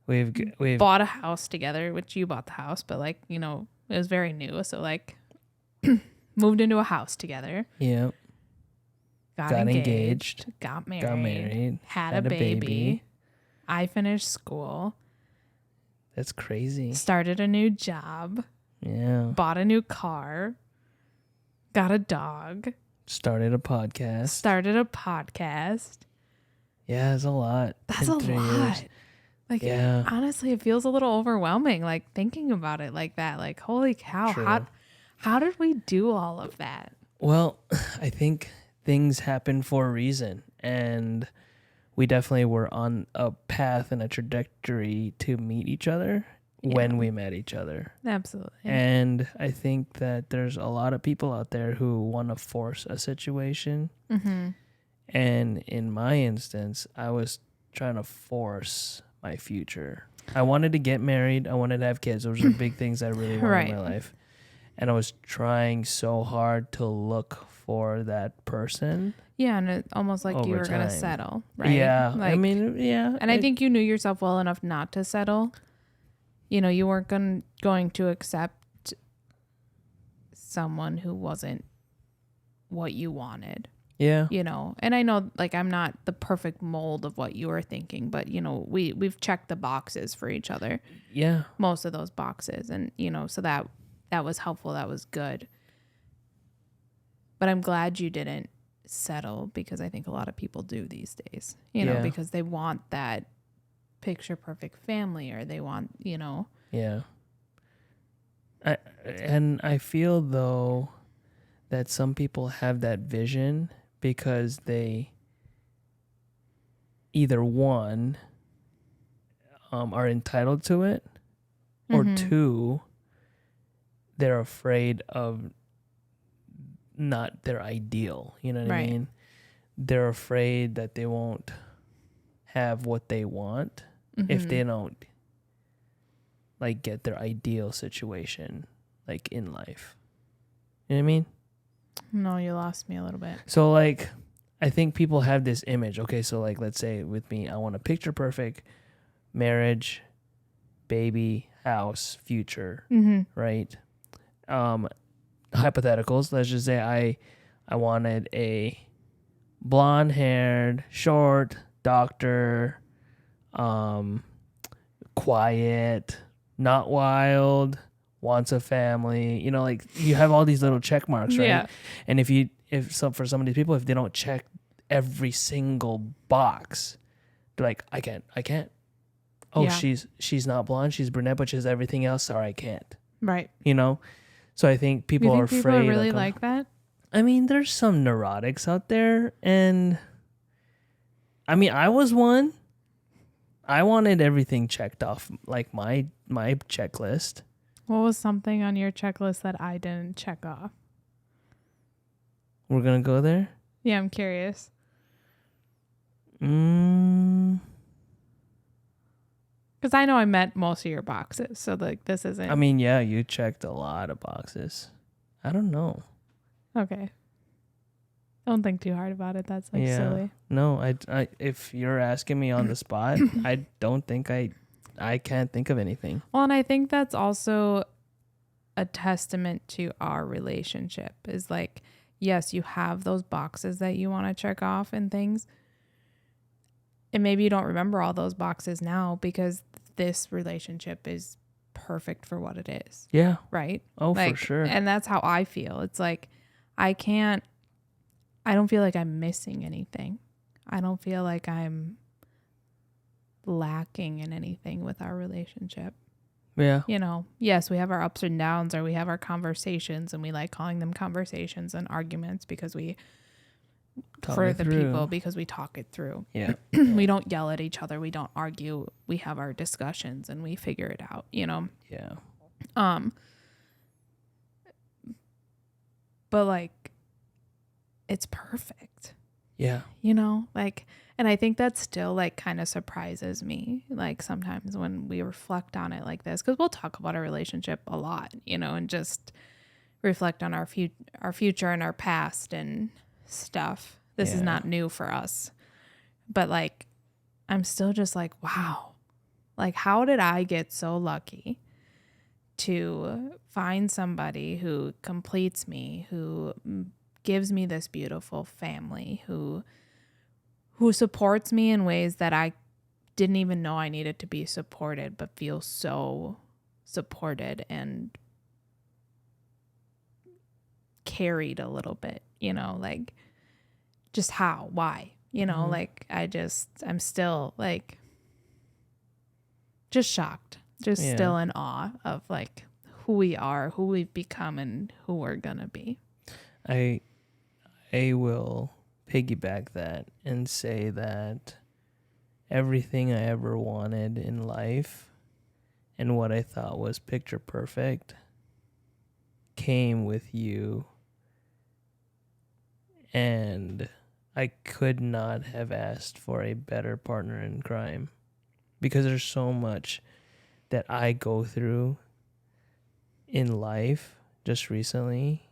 We've bought a house together, which you bought the house, but like, you know, it was very new. So like moved into a house together, yeah, got Got engaged, got married, had a baby. I finished school, That's crazy. started a new job, Yeah. bought a new car, got a dog, Started a podcast. started a podcast. Yeah, it's a lot. That's in a 3 lot. years. Like, Yeah. honestly, it feels a little overwhelming, like thinking about it like that. Like, holy cow, True. how did we do all of that? Well, I think things happen for a reason, and we definitely were on a path and a trajectory to meet each other when Yeah. we met each other. Absolutely. And I think that there's a lot of people out there who want to force a situation. Mm-hmm. And in my instance, I was trying to force my future. I wanted to get married. I wanted to have kids. Those are big things I really wanted in my Right. life. And I was trying so hard to look for that person. Yeah, and it almost like you over were gonna time. settle, right? Yeah, I Like, mean, yeah. and I think you knew yourself well enough not to settle. You know, you weren't going to accept someone who wasn't what you wanted. Yeah. You know, and I know like I'm not the perfect mold of what you were thinking, but you know, we've checked the boxes for each other, Yeah. most of those boxes, and you know, so that was helpful, that was good. But I'm glad you didn't settle, because I think a lot of people do these days, you know, Yeah. because they want that picture perfect family, or they want, you know. Yeah. I feel though that some people have that vision because they either one are entitled to it, or Mhm. two, they're afraid of not their ideal. You know what I Right. mean? They're afraid that they won't have what they want if they don't like get their ideal situation like in life. You know what I mean? No, you lost me a little bit. So like I think people have this image. Okay, so like let's say with me, I want a picture perfect marriage, baby, house, future, right? Hypotheticals. Let's just say I wanted a blonde haired, short doctor, quiet, not wild, wants a family. You know, like you have all these little check marks, right? Yeah. And for some of these people, if they don't check every single box, they're like, I can't. Oh, Yeah. she's not blonde, she's brunette, but she has everything else. Sorry, I can't. Right. You know? So I think people You are think afraid. people are really like that? I mean, there's some neurotics out there, and I mean, I was one. I wanted everything checked off, like my checklist. What was something on your checklist that I didn't check off? We're gonna go there. Yeah, I'm curious. Because I know I met most of your boxes, so like this isn't. I mean, yeah, you checked a lot of boxes. I don't know. Okay. Don't think too hard about it. That's like Yeah. silly. No, I if you're asking me on the spot, I don't think I can't think of anything. Well, and I think that's also a testament to our relationship, is like, yes, you have those boxes that you want to check off and things. And maybe you don't remember all those boxes now because this relationship is perfect for what it is. Yeah. Right? Oh, like, for sure. And that's how I feel. It's like, I don't feel like I'm missing anything. I don't feel like I'm lacking in anything with our relationship. Yeah. You know, yes, we have our ups and downs, or we have our conversations, and we like calling them conversations and arguments because we, for the people, because we talk it through. Yeah. We don't yell at each other. We don't argue. We have our discussions and we figure it out, you know? Yeah. But like, it's perfect. Yeah. You know, like, and I think that still like kind of surprises me. Like sometimes when we reflect on it like this, because we'll talk about our relationship a lot, you know, and just reflect on our future and our past and stuff. This is not new for us, but like, I'm still just like, wow, like how did I get so lucky to find somebody who completes me, who gives me this beautiful family, who supports me in ways that I didn't even know I needed to be supported, but feel so supported and carried a little bit, you know, like just how, why, you know, like I'm still like just shocked, just still in awe of like who we are, who we've become, and who we're gonna be. I will piggyback that and say that everything I ever wanted in life and what I thought was picture perfect came with you, and I could not have asked for a better partner in crime, because there's so much that I go through in life just recently,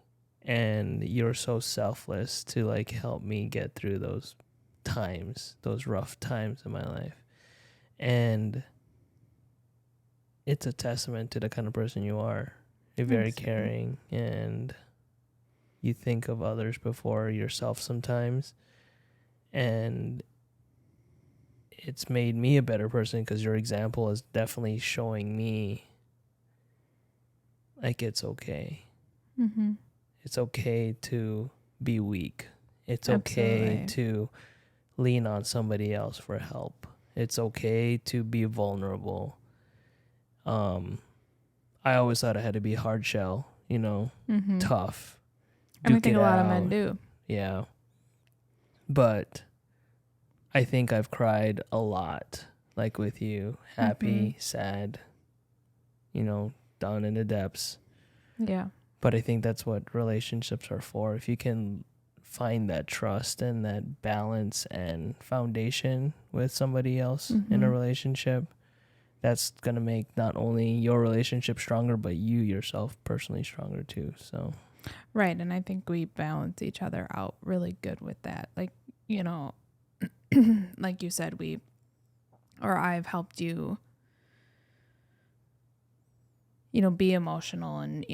and you're so selfless to like help me get through those times, those rough times in my life. And it's a testament to the kind of person you are. You're very Thanks, man. caring, and you think of others before yourself sometimes. And it's made me a better person because your example is definitely showing me like it's okay. Mm-hmm. It's okay to be weak. It's okay Absolutely. to lean on somebody else for help. It's okay to be vulnerable. I always thought I had to be hard shell, Mm-hmm. tough. And I duke think it a lot of men out. do. Yeah. But I think I've cried a lot, like with you, happy, sad, down in the depths. Yeah. But I think that's what relationships are for. If you can find that trust and that balance and foundation with somebody else in a Mhm. relationship, that's going to make not only your relationship stronger, but you yourself personally stronger too. So, Right. And I think we balance each other out really good with that. Like, like you said, I've helped you, be emotional and,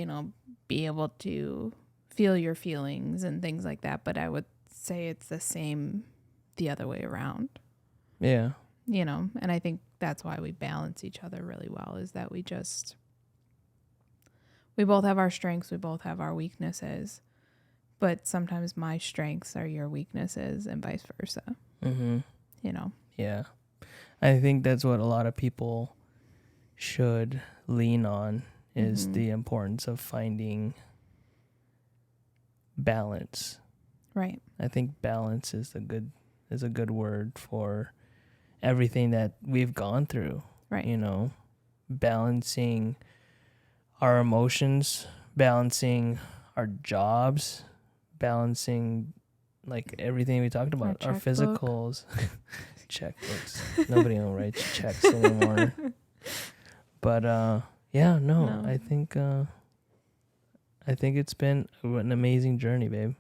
be able to feel your feelings and things like that. But I would say it's the same the other way around, yeah. and I think that's why we balance each other really well, is that we both have our strengths, we both have our weaknesses, but sometimes my strengths are your weaknesses and vice versa, Mm-hmm. Yeah. I think that's what a lot of people should lean on is Mhm. the importance of finding balance. Right. I think balance is a good word for everything that we've gone through. Right. Balancing our emotions, balancing our jobs, balancing like everything we talked about, our checkbook. physicals, checkbooks. Nobody writes checks anymore. But No. I think it's been an amazing journey, babe.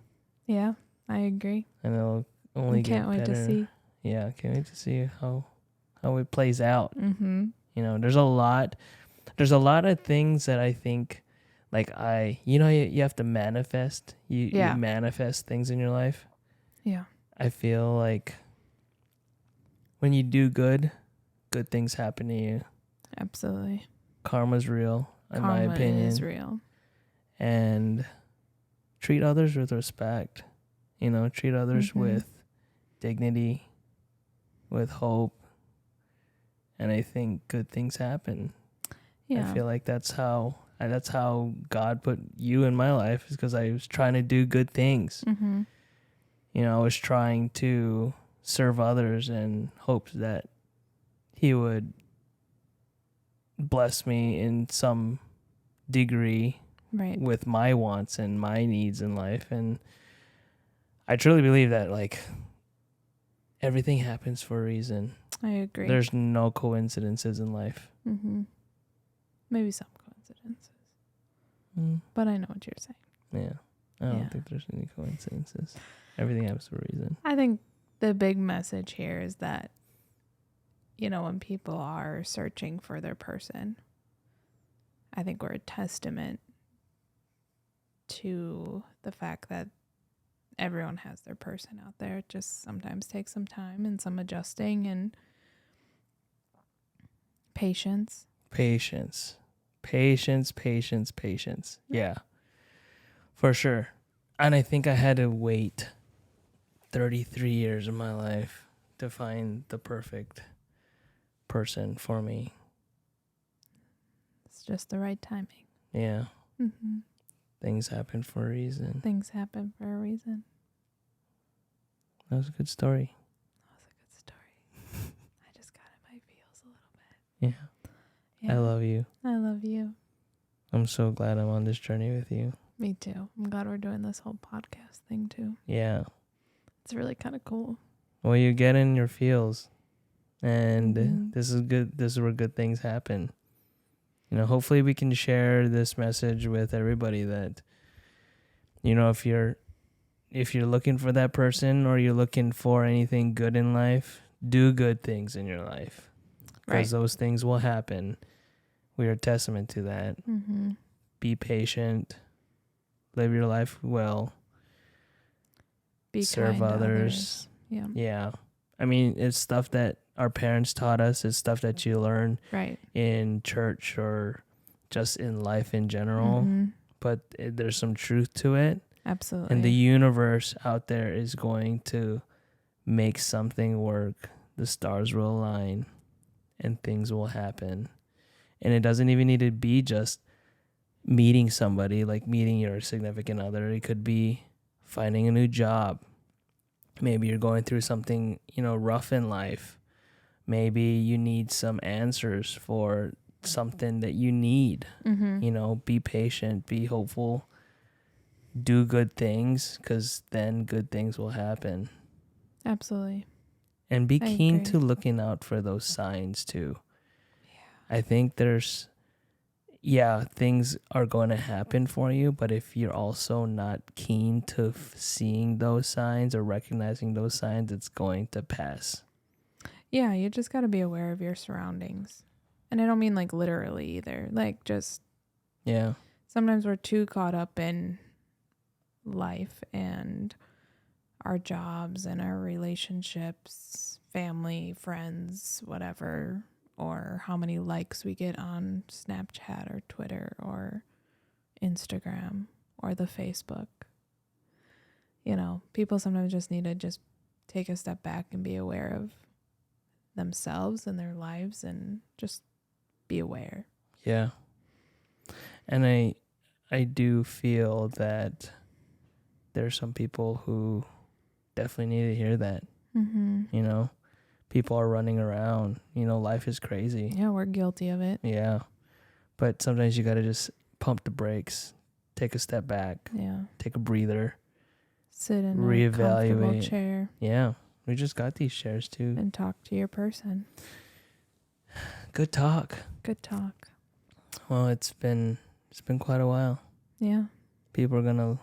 Yeah, I agree. And it'll only get Can't wait better. to see. Yeah, can't wait to see how it plays out. Mm-hmm. There's a lot of things that I think like you have to manifest. You Yeah. manifest things in your life. Yeah. I feel like when you do good things happen to you. Absolutely. Karma's real, in my Karma opinion. is real. And treat others with respect. Treat others Mhm. with dignity, with hope. And I think good things happen. Yeah. I feel like that's how God put you in my life, is because I was trying to do good things. Mm-hmm. I was trying to serve others in hopes that he would bless me in some degree Right. with my wants and my needs in life. And I truly believe that like everything happens for a reason. I agree. There's no coincidences in life. Mm-hmm. Maybe some coincidences, but I know what you're saying. Yeah. I don't Yeah. think there's any coincidences. Everything happens for a reason. I think the big message here is that, when people are searching for their person, I think we're a testament to the fact that everyone has their person out there. It just sometimes takes some time and some adjusting and patience. Patience. Yeah, for sure. And I think I had to wait 33 years of my life to find the perfect person for me. It's just the right timing. Yeah. Mm-hmm. Things happen for a reason. Things happen for a reason. That was a good story. That was a good story. I just got in my feels a little bit. Yeah. I love you. I love you. I'm so glad I'm on this journey with you. Me too. I'm glad we're doing this whole podcast thing too. Yeah. It's really kind of cool. Well, you get in your feels. And Mhm. this is good. This is where good things happen. Hopefully we can share this message with everybody that You know, if you're looking for that person or you're looking for anything good in life, do good things in your life. Because those things will happen. We are a testament to that. Mm-hmm. Be patient. Live your life well. Be serve kind to others. Yeah. Yeah. I mean, it's stuff that our parents taught us. It's stuff that you learn in church or just in life in general. Mm-hmm. But there's some truth to it. Absolutely. And the universe out there is going to make something work. The stars will align and things will happen. And it doesn't even need to be just meeting somebody, like meeting your significant other. It could be finding a new job. Maybe you're going through something, rough in life. Maybe you need some answers for something that you need. Mm-hmm. Be patient, be hopeful, do good things, because then good things will happen. Absolutely. And be I keen agree. to looking out for those signs too. Yeah. I think things are going to happen for you, but if you're also not keen to seeing those signs or recognizing those signs, it's going to pass. Yeah, you just got to be aware of your surroundings. And I don't mean like literally either. Like just sometimes we're too caught up in life and our jobs and our relationships, family, friends, whatever, or how many likes we get on Snapchat or Twitter or Instagram or the Facebook. People sometimes just need to just take a step back and be aware of themselves and their lives and just be aware. Yeah. And I do feel that there's some people who definitely need to hear that. Mm-hmm. People are running around. Life is crazy. Yeah, we're guilty of it. Yeah. But sometimes you got to just pump the brakes, take a step back, take a breather, sit in a comfortable chair. Yeah. We just got these chairs too. And talk to your person. Good talk. Good talk. Well, it's been quite a while. Yeah. People are going to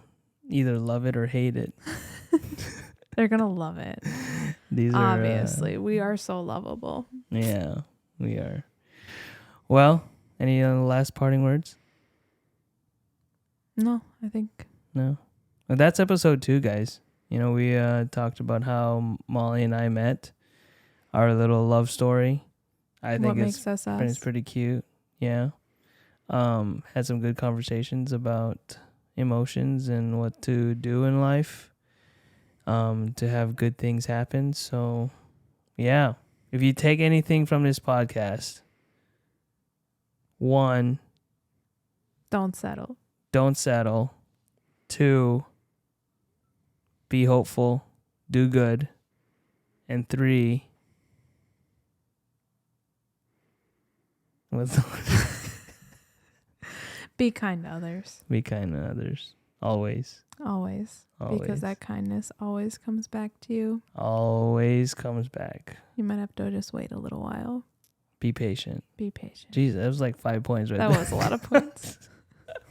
either love it or hate it. They're going to love it. Obviously, we are so lovable. Yeah, we are. Well, any last parting words? No, I think. No. Well, that's episode 2, guys. We talked about how Molly and I met, our little love story. I think it's pretty cute. Yeah. Had some good conversations about emotions and what to do in life to have good things happen. So, yeah. If you take anything from this podcast, 1, don't settle. 2, be hopeful, do good, and 3, be kind to others. Be kind to others. Always. Because that kindness always comes back to you. Always comes back. You might have to just wait a little while. Be patient. Jeez, that was like 5 points right there. That was a lot of points.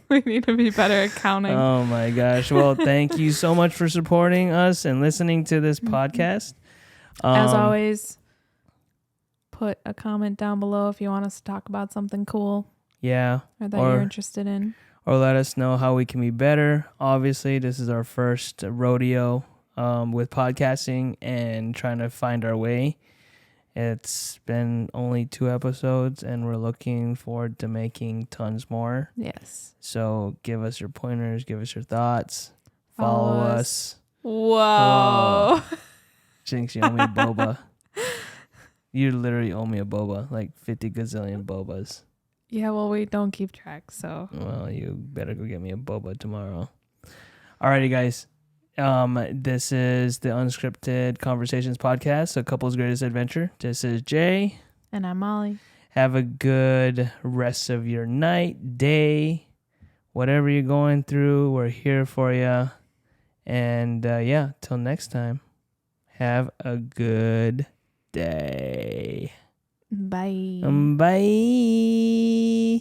We need to be better at counting. Oh my gosh. Well, thank you so much for supporting us and listening to this podcast. As always, put a comment down below if you want us to talk about something cool. Yeah. Or that you're interested in. Or let us know how we can be better. Obviously, this is our first rodeo with podcasting and trying to find our way. It's been only 2 episodes, and we're looking forward to making tons more. Yes. So give us your pointers. Give us your thoughts. Follow us. Whoa. Jinx, you owe me boba. You literally owe me a boba, like 50 gazillion bobas. Yeah, well, we don't keep track, so. Well, you better go get me a boba tomorrow. Alrighty, guys. This is the Unscripted Conversations podcast, a couple's greatest adventure. This is Jay. And I'm Molly. Have a good rest of your night, day, whatever you're going through. We're here for you. And till next time, have a good day. Bye. Bye.